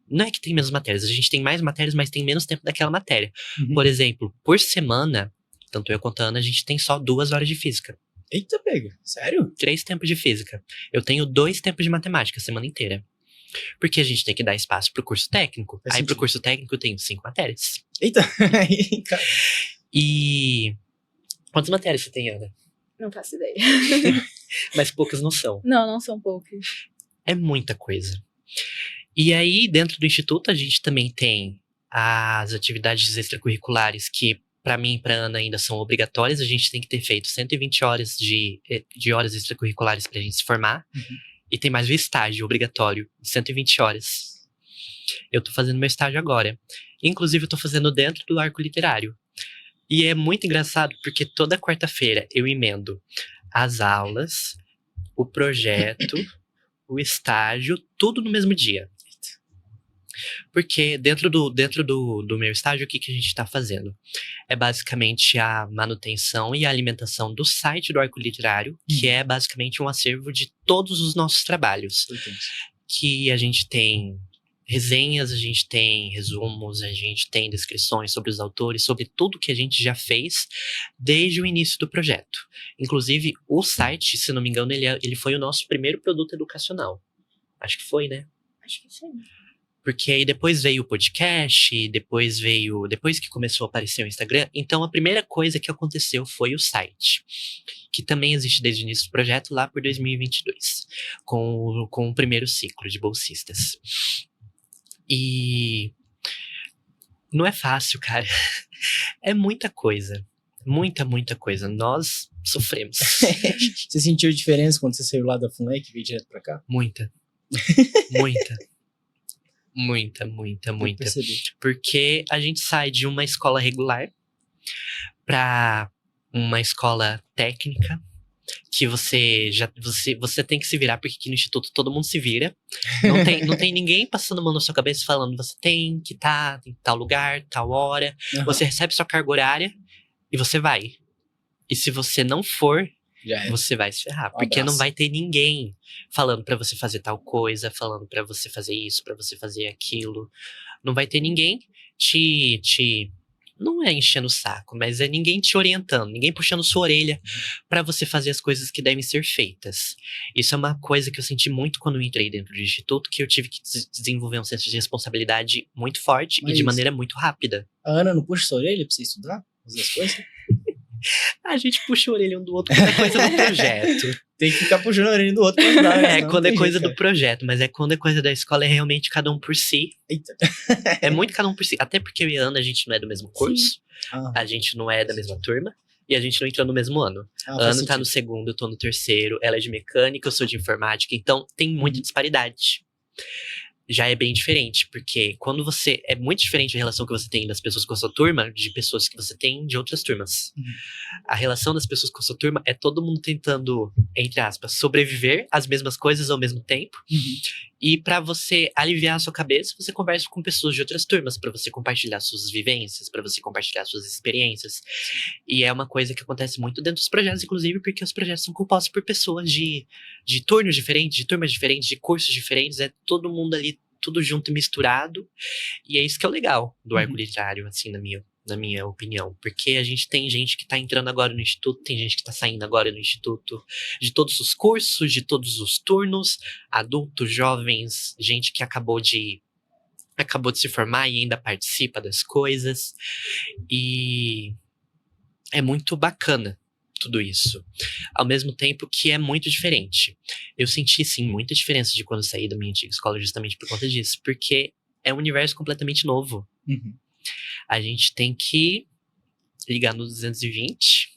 Não é que tem menos matérias, a gente tem mais matérias, mas tem menos tempo daquela matéria. Uhum. Por exemplo, por semana, tanto eu quanto a Ana, a gente tem só 2 horas de física. Eita, pega. Sério? 3 tempos de física. Eu tenho 2 tempos de matemática a semana inteira. Porque a gente tem que dar espaço pro curso técnico. Faz Aí sentido. pro curso técnico eu tenho 5 matérias. Eita. Aí, cara. E... quantas matérias você tem, Ana? Não faço ideia. Mas poucas não são. Não são poucas. É muita coisa. E aí, dentro do Instituto, a gente também tem as atividades extracurriculares que, para mim e para Ana, ainda são obrigatórias. A gente tem que ter feito 120 horas de horas extracurriculares para a gente se formar. Uhum. E tem mais o estágio obrigatório, de 120 horas. Eu tô fazendo meu estágio agora. Inclusive, eu tô fazendo dentro do arco literário. E é muito engraçado, porque toda quarta-feira eu emendo as aulas, o projeto, o estágio, tudo no mesmo dia. Porque dentro do meu estágio, o que a gente está fazendo? É basicamente a manutenção e a alimentação do site do Arco Literário, que é basicamente um acervo de todos os nossos trabalhos. Que a gente tem resenhas, a gente tem resumos, a gente tem descrições sobre os autores, sobre tudo que a gente já fez desde o início do projeto. Inclusive, o site, se não me engano, ele foi o nosso primeiro produto educacional. Acho que foi, né? Acho que sim. Porque aí depois veio o podcast, depois que começou a aparecer o Instagram. Então a primeira coisa que aconteceu foi o site, que também existe desde o início do projeto, lá por 2022, com o primeiro ciclo de bolsistas. E não é fácil, cara. É muita coisa. Muita coisa. Nós sofremos. Você sentiu diferença quando você saiu lá da FUNEC e veio direto pra cá? Muita. Muita. Porque a gente sai de uma escola regular para uma escola técnica que você tem que se virar, porque aqui no Instituto todo mundo se vira. Não tem ninguém passando a mão na sua cabeça falando você tem que estar em tal lugar, tal hora. Uhum. Você recebe sua carga horária e você vai. E se você não for, você vai se ferrar, porque não vai ter ninguém falando pra você fazer tal coisa, falando pra você fazer isso, pra você fazer aquilo. Não vai ter ninguém não é enchendo o saco, mas é ninguém te orientando, ninguém puxando sua orelha pra você fazer as coisas que devem ser feitas. Isso é uma coisa que eu senti muito quando eu entrei dentro do Instituto, que eu tive que desenvolver um senso de responsabilidade muito forte e de maneira muito rápida. A Ana não puxa sua orelha pra você estudar? Fazer as coisas? A gente puxa a orelha um do outro quando é coisa do projeto. Tem que ficar puxando a orelha do outro pra ajudar, né? É, Senão quando não é tem coisa jeito, do projeto, mas quando é coisa da escola, é realmente cada um por si. Eita. É muito cada um por si. Até porque eu e a Ana, a gente não é do mesmo curso, Ah, a gente não é da mesma turma, e a gente não entrou no mesmo ano. A faz Ana tá no sentido. segundo, eu tô no terceiro, ela é de mecânica, eu sou de informática, então tem muita disparidade. Já é bem diferente, porque quando você. É muito diferente a relação que você tem das pessoas com a sua turma de pessoas que você tem de outras turmas. Uhum. A relação das pessoas com a sua turma é todo mundo tentando, entre aspas, sobreviver às mesmas coisas ao mesmo tempo. E pra você aliviar a sua cabeça, você conversa com pessoas de outras turmas, pra você compartilhar suas vivências, pra você compartilhar suas experiências. E é uma coisa que acontece muito dentro dos projetos, inclusive porque os projetos são compostos por pessoas de turnos diferentes, de turmas diferentes, de cursos diferentes. É todo mundo ali, tudo junto e misturado. E é isso que é o legal do arco literário, assim, na minha opinião. Porque a gente tem gente que tá entrando agora no instituto, tem gente que tá saindo agora no instituto, de todos os cursos, de todos os turnos, adultos, jovens, gente que acabou de se formar e ainda participa das coisas. E é muito bacana tudo isso. Ao mesmo tempo que é muito diferente. Eu senti, sim, muita diferença de quando eu saí da minha antiga escola justamente por conta disso. Porque é um universo completamente novo. Uhum. A gente tem que ligar no 220,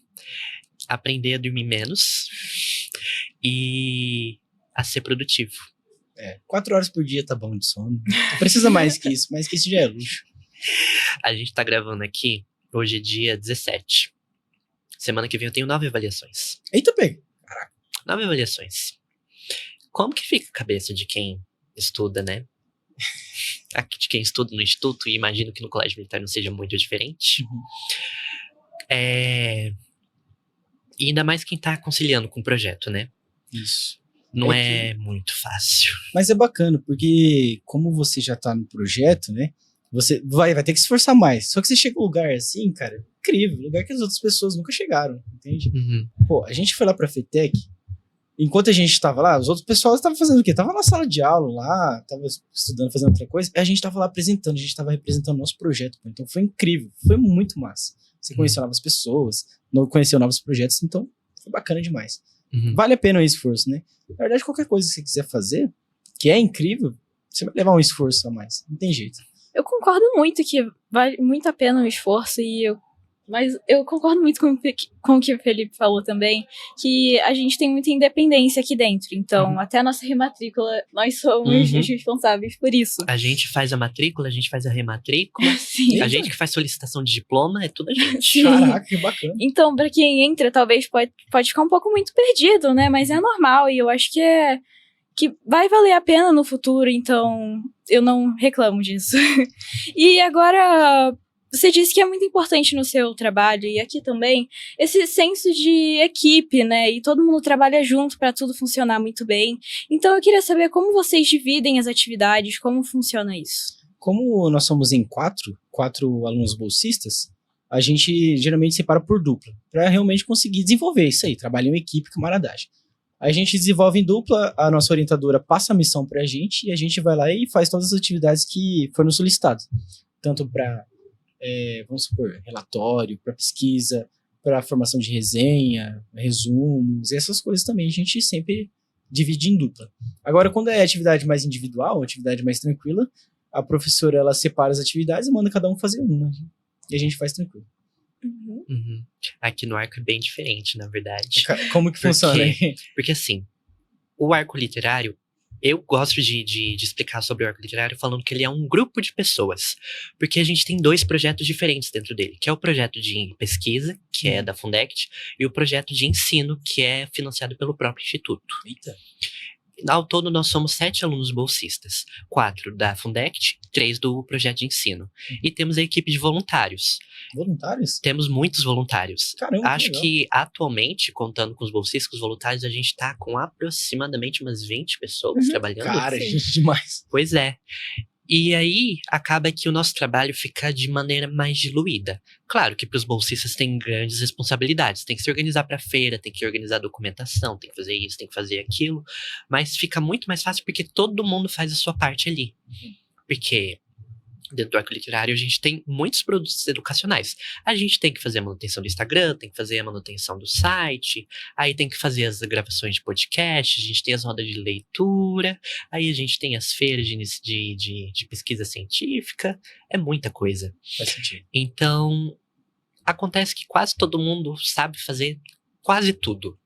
aprender a dormir menos e a ser produtivo. 4 horas por dia tá bom de sono. Não precisa mais que isso, mas que isso já é luxo. A gente tá gravando aqui, hoje é dia 17. Semana que vem eu tenho 9 avaliações. Eita, pega. 9 avaliações. Como que fica a cabeça de quem estuda, né? De quem estuda no instituto, e imagino que no colégio militar não seja muito diferente. E ainda mais quem tá conciliando com o projeto, né? Isso. Não É é muito fácil. Mas é bacana, porque como você já tá no projeto, né? Você vai ter que se esforçar mais. Só que você chega num lugar assim, cara, incrível. Lugar que as outras pessoas nunca chegaram, entende? Uhum. Pô, a gente foi lá pra FETEC. Enquanto a gente tava lá, os outros pessoal estavam fazendo o quê? Tava na sala de aula lá, tava estudando, fazendo outra coisa. E a gente tava lá apresentando, a gente tava representando o nosso projeto. Pô. Então foi incrível, foi muito massa. Você conheceu novas pessoas, conheceu novos projetos, então foi bacana demais. Uhum. Vale a pena o esforço, né? Na verdade, qualquer coisa que você quiser fazer, que é incrível, você vai levar um esforço a mais. Não tem jeito. Eu concordo muito que vale muito a pena o esforço mas eu concordo muito com o que o Felipe falou também, que a gente tem muita independência aqui dentro. Então, até a nossa rematrícula, nós somos os responsáveis por isso. A gente faz a matrícula, a gente faz a rematrícula. Sim. A gente que faz solicitação de diploma, é tudo a gente. Sim. Caraca, que bacana. Então, pra quem entra, talvez pode ficar um pouco muito perdido, né? Mas é normal e eu acho que vai valer a pena no futuro, então eu não reclamo disso. E agora, você disse que é muito importante no seu trabalho, e aqui também, esse senso de equipe, né? E todo mundo trabalha junto para tudo funcionar muito bem. Então eu queria saber como vocês dividem as atividades, como funciona isso. Como nós somos em quatro alunos bolsistas, a gente geralmente separa por dupla, para realmente conseguir desenvolver isso aí, trabalhar em equipe, camaradagem. A gente desenvolve em dupla, a nossa orientadora passa a missão pra gente, e a gente vai lá e faz todas as atividades que foram solicitadas. Tanto para, vamos supor, relatório, para pesquisa, para formação de resenha, resumos, e essas coisas também a gente sempre divide em dupla. Agora, quando é atividade mais individual, atividade mais tranquila, a professora ela separa as atividades e manda cada um fazer uma, e a gente faz tranquilo. Uhum. Aqui no arco é bem diferente, na verdade. Como que funciona aí? Porque assim, o arco literário, eu gosto de explicar sobre o arco literário falando que ele é um grupo de pessoas. Porque a gente tem 2 projetos diferentes dentro dele, que é o projeto de pesquisa, que é da Fundect, e o projeto de ensino, que é financiado pelo próprio instituto. Eita. Ao todo, nós somos 7 alunos bolsistas. 4 da Fundect, 3 do projeto de ensino. E temos a equipe de voluntários. Voluntários? Temos muitos voluntários. Caramba, Acho legal. que atualmente, contando com os bolsistas, com os voluntários, a gente tá com aproximadamente umas 20 pessoas trabalhando. Cara, Sim. gente demais. Pois é. E aí, acaba que o nosso trabalho fica de maneira mais diluída. Claro que para os bolsistas tem grandes responsabilidades. Tem que se organizar para a feira, tem que organizar a documentação, tem que fazer isso, tem que fazer aquilo. Mas fica muito mais fácil porque todo mundo faz a sua parte ali. Porque dentro do arco literário, a gente tem muitos produtos educacionais. A gente tem que fazer a manutenção do Instagram, tem que fazer a manutenção do site, aí tem que fazer as gravações de podcast, a gente tem as rodas de leitura, aí a gente tem as feiras de pesquisa científica, é muita coisa. Faz sentido. Então, acontece que quase todo mundo sabe fazer quase tudo.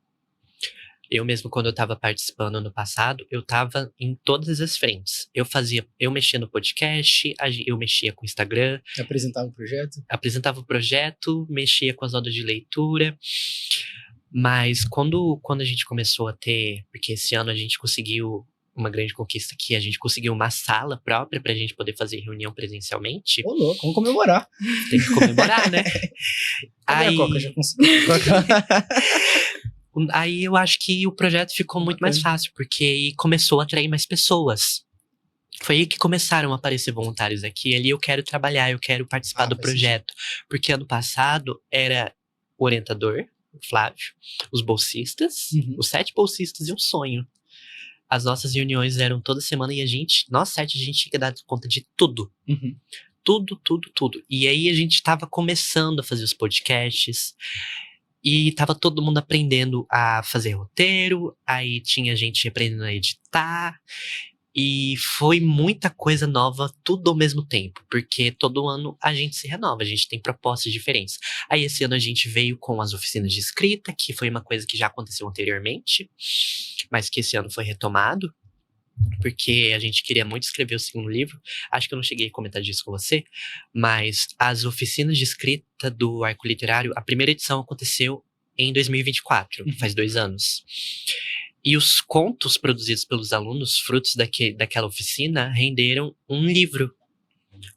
Eu mesmo, quando eu estava participando no passado, eu estava em todas as frentes. Eu mexia no podcast, eu mexia com o Instagram. Apresentava o projeto? Apresentava o projeto, mexia com as rodas de leitura. Mas quando a gente começou a ter... Porque esse ano a gente conseguiu uma grande conquista que a gente conseguiu uma sala própria pra gente poder fazer reunião presencialmente. Ô, louco, vamos comemorar. Tem que comemorar, né? Cadê a Coca? Já consegui. Aí eu acho que o projeto ficou muito mais fácil, porque aí começou a atrair mais pessoas. Foi aí que começaram a aparecer voluntários aqui. Ali eu quero trabalhar, eu quero participar do projeto. Porque ano passado era o orientador, o Flávio, os bolsistas, os 7 bolsistas e um sonho. As nossas reuniões eram toda semana e nós 7, a gente tinha que dar conta de tudo. Tudo. E aí a gente tava começando a fazer os podcasts. E tava todo mundo aprendendo a fazer roteiro, aí tinha gente aprendendo a editar, e foi muita coisa nova, tudo ao mesmo tempo, porque todo ano a gente se renova, a gente tem propostas diferentes. Aí esse ano a gente veio com as oficinas de escrita, que foi uma coisa que já aconteceu anteriormente, mas que esse ano foi retomado, porque a gente queria muito escrever o segundo livro. Acho que eu não cheguei a comentar disso com você, mas as oficinas de escrita do Arco Literário, a primeira edição aconteceu em 2024, faz 2 anos. E os contos produzidos pelos alunos, frutos daquela oficina, renderam um livro.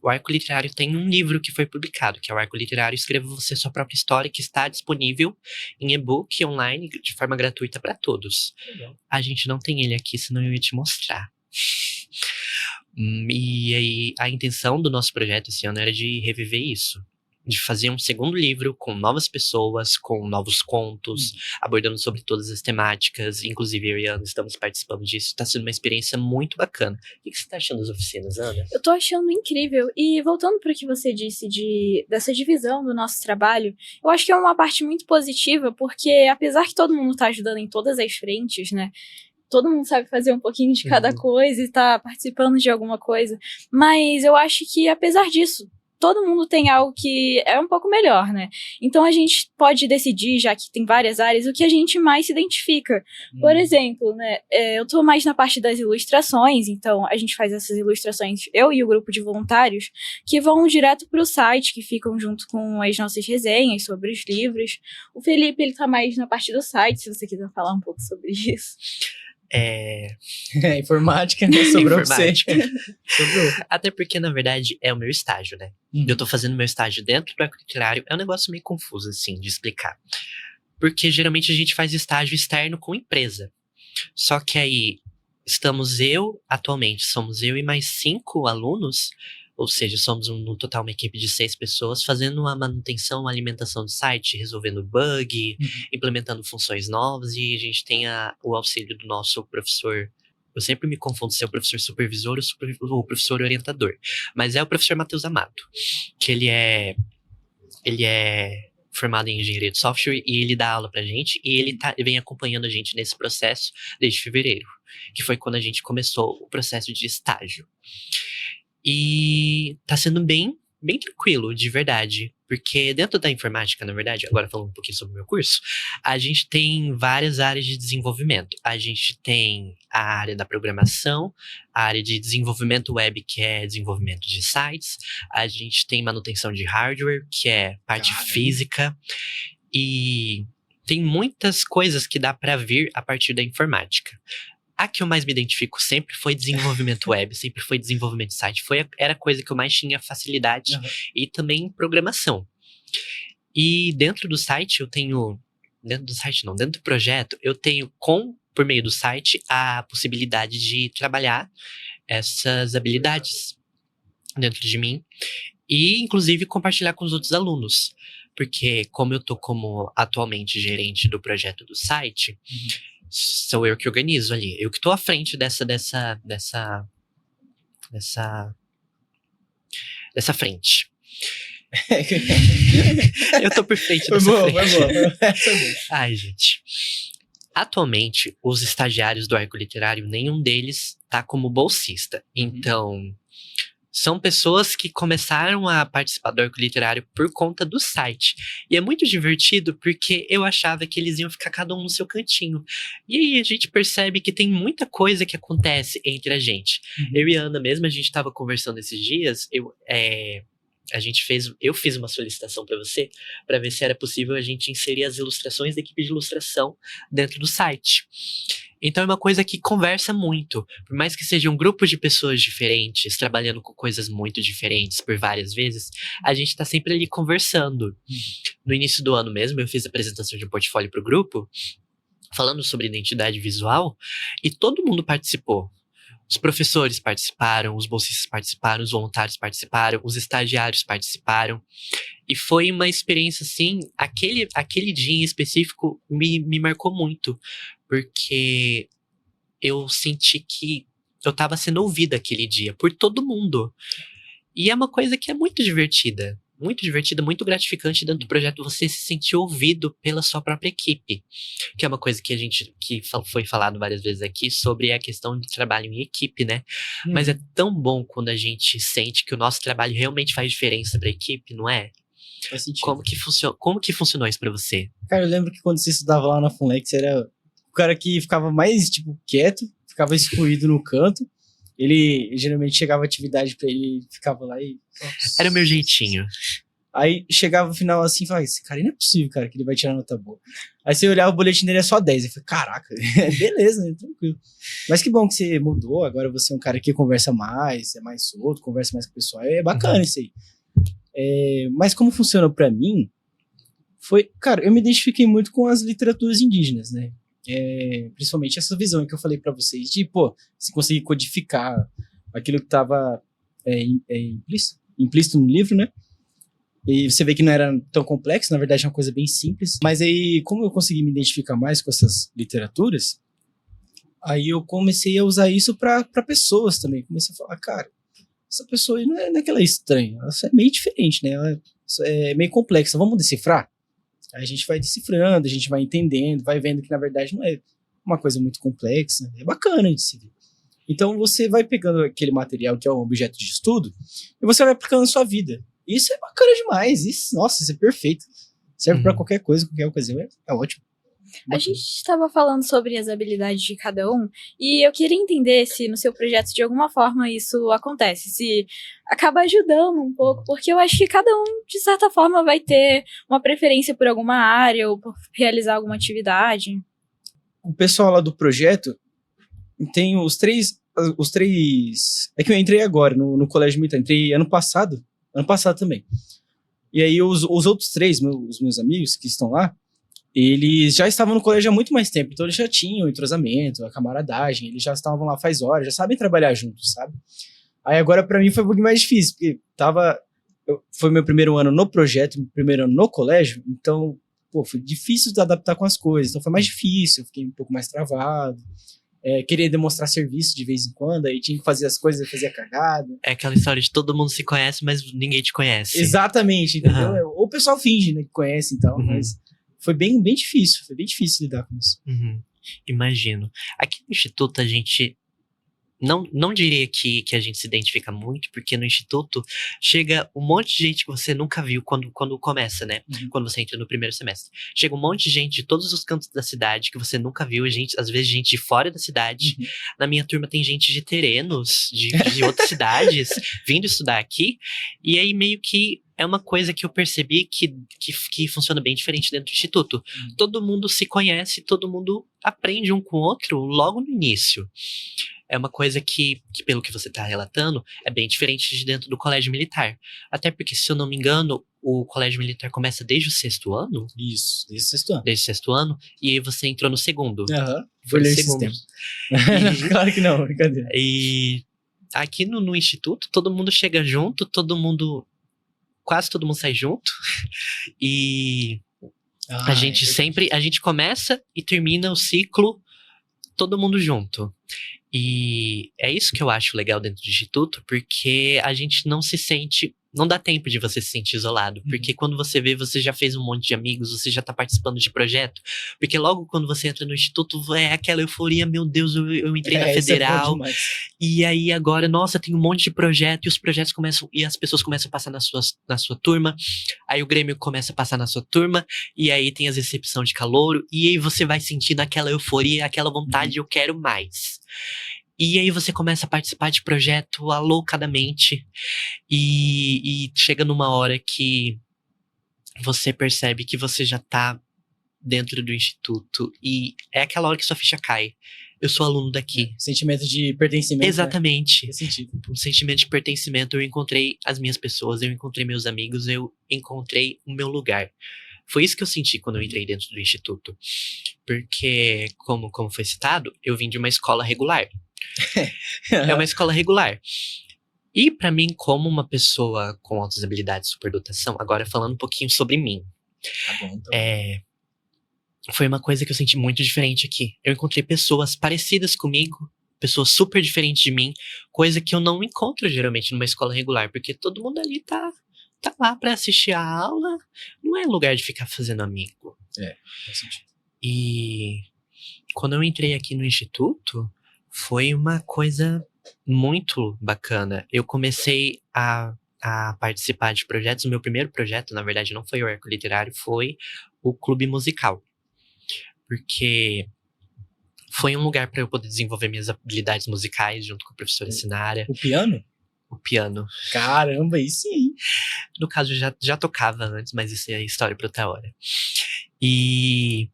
O Arco Literário tem um livro que foi publicado, que é o Arco Literário Escreva Você Sua Própria História, que está disponível em e-book online de forma gratuita para todos. Legal. A gente não tem ele aqui, senão eu ia te mostrar. E aí, a intenção do nosso projeto esse ano era de reviver isso. De fazer um segundo livro com novas pessoas, com novos contos, abordando sobre todas as temáticas. Inclusive, eu e a Ana estamos participando disso. Está sendo uma experiência muito bacana. O que você está achando das oficinas, Ana? Eu tô achando incrível. E voltando para o que você disse dessa divisão do nosso trabalho, eu acho que é uma parte muito positiva, porque apesar que todo mundo tá ajudando em todas as frentes, né? Todo mundo sabe fazer um pouquinho de cada coisa e tá participando de alguma coisa. Mas eu acho que, apesar disso, todo mundo tem algo que é um pouco melhor, né? Então a gente pode decidir, já que tem várias áreas, o que a gente mais se identifica. Por exemplo, né, eu tô mais na parte das ilustrações, então a gente faz essas ilustrações, eu e o grupo de voluntários, que vão direto pro site, que ficam junto com as nossas resenhas sobre os livros. O Felipe, ele tá mais na parte do site, se você quiser falar um pouco sobre isso. Informática, né? Sobrou Informática. pra você. Sobrou. Até porque, na verdade, é o meu estágio, né? Eu tô fazendo meu estágio dentro do Arco Literário. É um negócio meio confuso, assim, de explicar. Porque, geralmente, a gente faz estágio externo com empresa. Só que aí, atualmente, somos eu e mais 5 alunos, ou seja, somos no total uma equipe de 6 pessoas, fazendo a manutenção, a alimentação do site, resolvendo bug, implementando funções novas, e a gente tem o auxílio do nosso professor. Eu sempre me confundo se é o professor supervisor ou o professor orientador. Mas é o professor Matheus Amado, que ele é formado em engenharia de software e ele dá aula pra gente, e ele vem acompanhando a gente nesse processo desde fevereiro, que foi quando a gente começou o processo de estágio. E tá sendo bem tranquilo, de verdade. Porque dentro da informática, na verdade, agora falando um pouquinho sobre o meu curso, a gente tem várias áreas de desenvolvimento. A gente tem a área da programação, a área de desenvolvimento web, que é desenvolvimento de sites. A gente tem manutenção de hardware, que é parte física. E tem muitas coisas que dá para vir a partir da informática. A que eu mais me identifico sempre foi desenvolvimento web, sempre foi desenvolvimento de site. Era a coisa que eu mais tinha facilidade. E também programação. E dentro do site dentro do projeto, eu tenho, por meio do site, a possibilidade de trabalhar essas habilidades dentro de mim. E, inclusive, compartilhar com os outros alunos. Porque, como eu tô como atualmente gerente do projeto do site, sou eu que organizo ali. Eu que tô à frente dessa frente. Eu tô por frente Foi dessa boa, frente. foi boa. Essa mesmo. Ai, gente. Atualmente, os estagiários do Arco Literário, nenhum deles tá como bolsista. Então, são pessoas que começaram a participar do Arco Literário por conta do site. E é muito divertido porque eu achava que eles iam ficar cada um no seu cantinho. E aí a gente percebe que tem muita coisa que acontece entre a gente. Eu e a Ana mesmo, a gente tava conversando esses dias, eu fiz uma solicitação para você para ver se era possível a gente inserir as ilustrações da equipe de ilustração dentro do site. Então é uma coisa que conversa muito. Por mais que seja um grupo de pessoas diferentes, trabalhando com coisas muito diferentes por várias vezes, a gente tá sempre ali conversando. No início do ano mesmo, eu fiz a apresentação de um portfólio pro grupo, falando sobre identidade visual, e todo mundo participou. Os professores participaram, os bolsistas participaram, os voluntários participaram, os estagiários participaram. E foi uma experiência, assim, aquele dia em específico me marcou muito. Porque eu senti que eu tava sendo ouvida aquele dia por todo mundo. E é uma coisa que é muito divertida, muito gratificante dentro do projeto você se sentir ouvido pela sua própria equipe. Que é uma coisa que foi falado várias vezes aqui sobre a questão do trabalho em equipe, né? Mas é tão bom quando a gente sente que o nosso trabalho realmente faz diferença pra equipe, não é? Faz sentido. Como que funcionou isso pra você? Cara, eu lembro que quando você estudava lá na Funlex, era o cara que ficava mais, tipo, quieto, ficava excluído no canto. Ele geralmente chegava a atividade pra ele, ficava lá e... Era o meu jeitinho. Aí chegava o final assim e falava, esse cara não é possível, cara, que ele vai tirar nota boa. Aí você olhava o boletim dele, é só 10. Eu falei, caraca, beleza, né, tranquilo. Mas que bom que você mudou, agora você é um cara que conversa mais, é mais solto, conversa mais com o pessoal, é bacana isso aí. Mas como funcionou pra mim, foi, cara, eu me identifiquei muito com as literaturas indígenas, né? Principalmente essa visão que eu falei pra vocês, de, pô, se conseguir codificar aquilo que tava implícito no livro, né? E você vê que não era tão complexo, na verdade é uma coisa bem simples. Mas aí, como eu consegui me identificar mais com essas literaturas, aí eu comecei a usar isso pra pessoas também. Comecei a falar, cara, essa pessoa aí não é aquela estranha, ela é meio diferente, né? Ela é meio complexa, vamos decifrar? Aí a gente vai decifrando, a gente vai entendendo, vai vendo que na verdade não é uma coisa muito complexa, é bacana de se ver. Então você vai pegando aquele material que é um objeto de estudo e você vai aplicando na sua vida. Isso é bacana demais, nossa, isso é perfeito. Serve pra qualquer coisa, qualquer ocasião, é ótimo. A gente estava falando sobre as habilidades de cada um e eu queria entender se no seu projeto de alguma forma isso acontece, se acaba ajudando um pouco, porque eu acho que cada um de certa forma vai ter uma preferência por alguma área ou por realizar alguma atividade. O pessoal lá do projeto tem os três... É que eu entrei agora no Colégio Militar, entrei ano passado também. E aí os outros três, os meus amigos que estão lá, eles já estavam no colégio há muito mais tempo, então eles já tinham o entrosamento, a camaradagem, eles já estavam lá faz horas, já sabem trabalhar juntos, sabe? Aí agora pra mim foi um pouquinho mais difícil, porque foi meu primeiro ano no projeto, meu primeiro ano no colégio, então, pô, foi difícil de adaptar com as coisas, então foi mais difícil, eu fiquei um pouco mais travado. Queria demonstrar serviço de vez em quando, aí tinha que fazer as coisas, eu fazia cagada. É aquela história de todo mundo se conhece, mas ninguém te conhece. Exatamente, entendeu? Ou o pessoal finge, né, que conhece e tal, mas foi bem difícil lidar com isso. Imagino. Aqui no Instituto a gente não diria que a gente se identifica muito, porque no Instituto chega um monte de gente que você nunca viu quando começa, né? Quando você entra no primeiro semestre. Chega um monte de gente de todos os cantos da cidade que você nunca viu, às vezes gente de fora da cidade. Na minha turma tem gente de Terenos, de outras cidades, vindo estudar aqui. E aí meio que é uma coisa que eu percebi que funciona bem diferente dentro do Instituto. Todo mundo se conhece, todo mundo aprende um com o outro logo no início. É uma coisa que, pelo que você está relatando, é bem diferente de dentro do colégio militar. Até porque, se eu não me engano, o colégio militar começa desde o 6º ano? Isso, desde o 6º ano. Desde o 6º ano, e aí você entrou no 2º. Foi ler esse tempo. Claro que não, brincadeira. E aqui no Instituto, todo mundo chega junto, quase todo mundo sai junto. E a gente começa e termina o ciclo todo mundo junto. E é isso que eu acho legal dentro do Instituto, porque a gente não se sente não dá tempo de você se sentir isolado. Porque quando você vê, você já fez um monte de amigos, você já tá participando de projeto. Porque logo quando você entra no instituto, é aquela euforia, meu Deus, eu entrei na federal. E aí agora, nossa, tem um monte de projeto, e os projetos começam, e as pessoas começam a passar na sua turma. Aí o Grêmio começa a passar na sua turma, e aí tem as recepções de calouro, e aí você vai sentindo aquela euforia, aquela vontade, eu quero mais. E aí você começa a participar de projeto alocadamente. E chega numa hora que você percebe que você já tá dentro do instituto. E é aquela hora que sua ficha cai. Eu sou aluno daqui. Sentimento de pertencimento. Exatamente. Né? Sentido. Um sentimento de pertencimento. Eu encontrei as minhas pessoas, eu encontrei meus amigos, eu encontrei o meu lugar. Foi isso que eu senti quando eu entrei dentro do instituto. Porque, como foi citado, eu vim de uma escola regular. É uma escola regular. E pra mim, como uma pessoa com altas habilidades de superdotação, agora falando um pouquinho sobre mim. Tá bom, então. Foi uma coisa que eu senti muito diferente aqui. Eu encontrei pessoas parecidas comigo, pessoas super diferentes de mim, coisa que eu não encontro geralmente numa escola regular, porque todo mundo ali tá lá pra assistir a aula, não é lugar de ficar fazendo amigo. Faz sentido. E quando eu entrei aqui no instituto, foi uma coisa muito bacana. Eu comecei a participar de projetos. O meu primeiro projeto, na verdade, não foi o Arco Literário, foi o Clube Musical. Porque foi um lugar para eu poder desenvolver minhas habilidades musicais junto com a professora Sinara. O piano? O piano. Caramba, aí sim. No caso, eu já tocava antes, mas isso é história para outra hora. E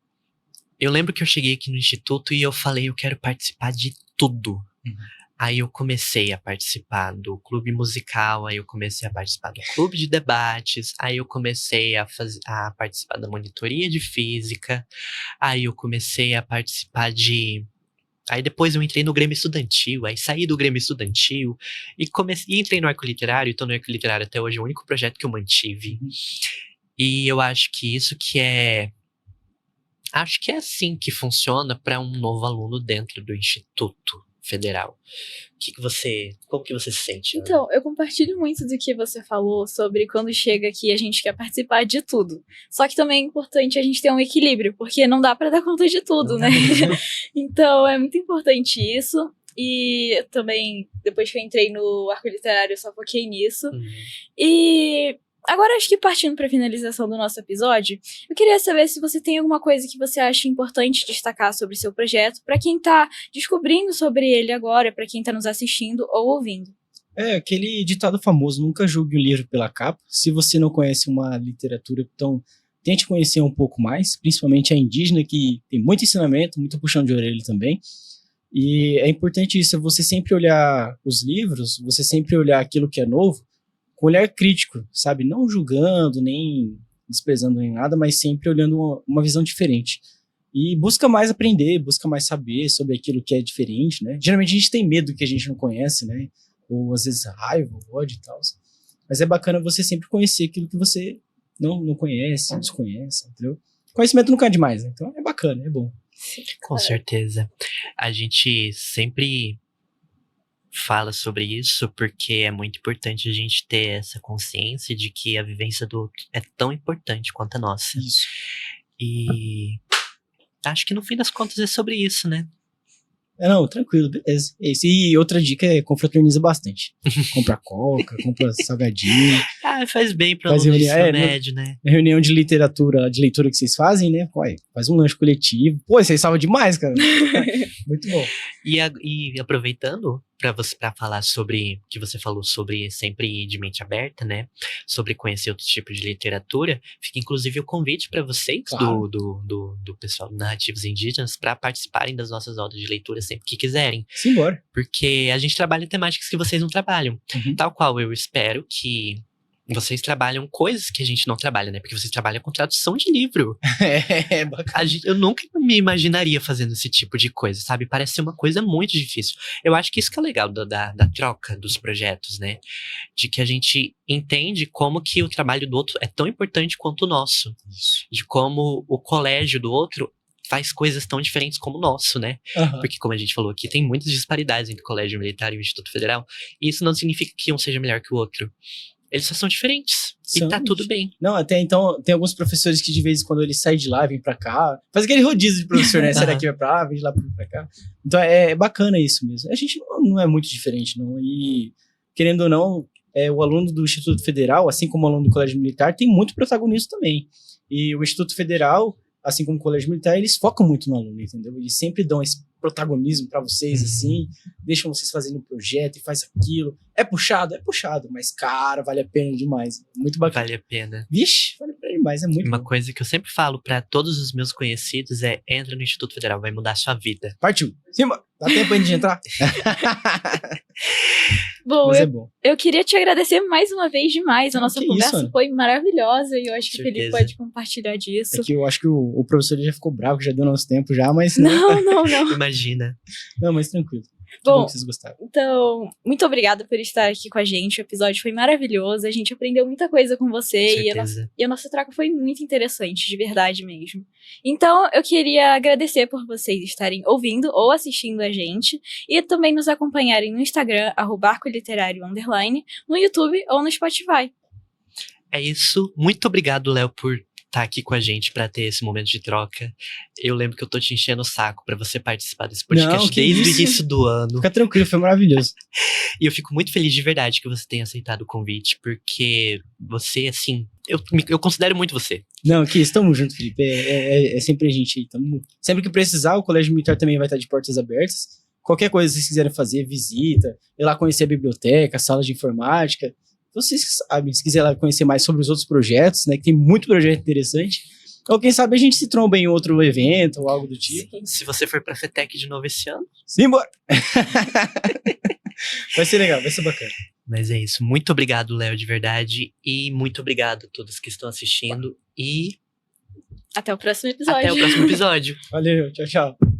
eu lembro que eu cheguei aqui no instituto e eu falei, eu quero participar de tudo. Aí eu comecei a participar do clube musical, aí eu comecei a participar do clube de debates, aí eu comecei a participar da monitoria de física, aí eu comecei a participar Aí depois eu entrei no Grêmio Estudantil, aí saí do Grêmio Estudantil e entrei no Arco Literário, e tô no Arco Literário até hoje, é o único projeto que eu mantive. E eu acho que isso que é... Acho que é assim que funciona para um novo aluno dentro do Instituto Federal. Como que você se sente? Então, eu compartilho muito do que você falou sobre quando chega aqui a gente quer participar de tudo. Só que também é importante a gente ter um equilíbrio, porque não dá pra dar conta de tudo, né? Então, é muito importante isso. E também, depois que eu entrei no Arco Literário, eu só foquei nisso. E agora, acho que partindo para a finalização do nosso episódio, eu queria saber se você tem alguma coisa que você acha importante destacar sobre o seu projeto, para quem tá descobrindo sobre ele agora, para quem tá nos assistindo ou ouvindo. Aquele ditado famoso, nunca julgue um livro pela capa. Se você não conhece uma literatura, então tente conhecer um pouco mais, principalmente a indígena, que tem muito ensinamento, muito puxão de orelha também. E é importante isso, você sempre olhar os livros, você sempre olhar aquilo que é novo, com olhar crítico, sabe? Não julgando, nem desprezando nem nada, mas sempre olhando uma visão diferente. E busca mais aprender, busca mais saber sobre aquilo que é diferente, né? Geralmente a gente tem medo do que a gente não conhece, né? Ou às vezes raiva, ódio e tal. Mas é bacana você sempre conhecer aquilo que você não conhece, desconhece, entendeu? Conhecimento nunca é demais, né? Então é bacana, é bom. Com certeza. A gente sempre fala sobre isso porque é muito importante a gente ter essa consciência de que a vivência do outro é tão importante quanto a nossa. Isso. E acho que no fim das contas é sobre isso, né? Não, tranquilo, beleza. E outra dica é confraterniza bastante. Compra coca, compra salgadinho. Faz bem pra aluno do ensino médio, né? Na reunião de leitura que vocês fazem, né? Pô, faz um lanche coletivo. Pô, vocês salvam demais, cara. Muito bom. E aproveitando pra falar sobre que você falou sobre sempre ir de mente aberta, né? Sobre conhecer outros tipos de literatura, fica inclusive o convite para vocês, claro, do pessoal do Narrativos Indígenas, para participarem das nossas aulas de leitura sempre que quiserem. Simbora. Porque a gente trabalha temáticas que vocês não trabalham. Tal qual eu espero que vocês trabalham coisas que a gente não trabalha, né? Porque vocês trabalham com tradução de livro. Bacana. Eu nunca me imaginaria fazendo esse tipo de coisa, sabe? Parece ser uma coisa muito difícil. Eu acho que isso que é legal da troca dos projetos, né? De que a gente entende como que o trabalho do outro é tão importante quanto o nosso. Isso. De como o colégio do outro faz coisas tão diferentes como o nosso, né? Porque, como a gente falou aqui, tem muitas disparidades entre o colégio militar e o Instituto Federal. E isso não significa que um seja melhor que o outro. Eles só são diferentes. São, e tá tudo gente. bem. Não, até então, tem alguns professores que de vez em quando eles saem de lá, vêm pra cá. Faz aquele rodízio de professor, né? Sai daqui, vai pra lá, vem de lá pra cá. Então é bacana isso mesmo. A gente não é muito diferente, não. E, querendo ou não, o aluno do Instituto Federal, assim como o aluno do Colégio Militar, tem muito protagonismo também. E o Instituto Federal, assim como o Colégio Militar, eles focam muito no aluno, entendeu? Eles sempre dão esse protagonismo pra vocês, assim, deixam vocês fazendo o projeto e faz aquilo. É puxado, mas, cara, vale a pena demais. Muito bacana. Vale a pena. Vixe, vale a pena demais, é muito Uma bom. coisa que eu sempre falo pra todos os meus conhecidos é: entra no Instituto Federal, vai mudar a sua vida. Partiu. Cima, dá tempo ainda de entrar? Bom, Mas é bom. eu queria te agradecer mais uma vez demais. A nossa Que conversa isso, Ana? foi maravilhosa e eu acho que o Felipe Certeza. pode compartilhar disso. É que eu acho que o professor já ficou bravo, já deu nosso tempo já, mas não. Não. Imagina. Não, mas tranquilo. Que Bom, que vocês gostaram. então, muito obrigada por estar aqui com a gente. O episódio foi maravilhoso. A gente aprendeu muita coisa com você Certeza. e a nossa troca foi muito interessante, de verdade mesmo. Então, eu queria agradecer por vocês estarem ouvindo ou assistindo a gente e também nos acompanharem no Instagram, @arcoliterário_, no YouTube ou no Spotify. É isso. Muito obrigado, Léo, por estar aqui com a gente pra ter esse momento de troca. Eu lembro que eu tô te enchendo o saco pra você participar desse podcast Não, que desde isso. o início do ano. Fica tranquilo, foi maravilhoso. E eu fico muito feliz de verdade que você tenha aceitado o convite, porque você, assim, eu considero muito você. Não, que estamos juntos, Felipe. É sempre a gente aí. Sempre que precisar, o Colégio Militar também vai estar de portas abertas. Qualquer coisa que vocês quiserem fazer, visita, ir lá conhecer a biblioteca, a sala de informática. Vocês que sabem, se quiser lá conhecer mais sobre os outros projetos, né? Que tem muito projeto interessante. Ou quem sabe a gente se tromba em outro evento ou algo do tipo. Se você for pra FETEC de novo esse ano. Simbora! Vai ser legal, vai ser bacana. Mas é isso. Muito obrigado, Léo, de verdade. E muito obrigado a todos que estão assistindo. E Até o próximo episódio. até o próximo episódio. Valeu, tchau, tchau.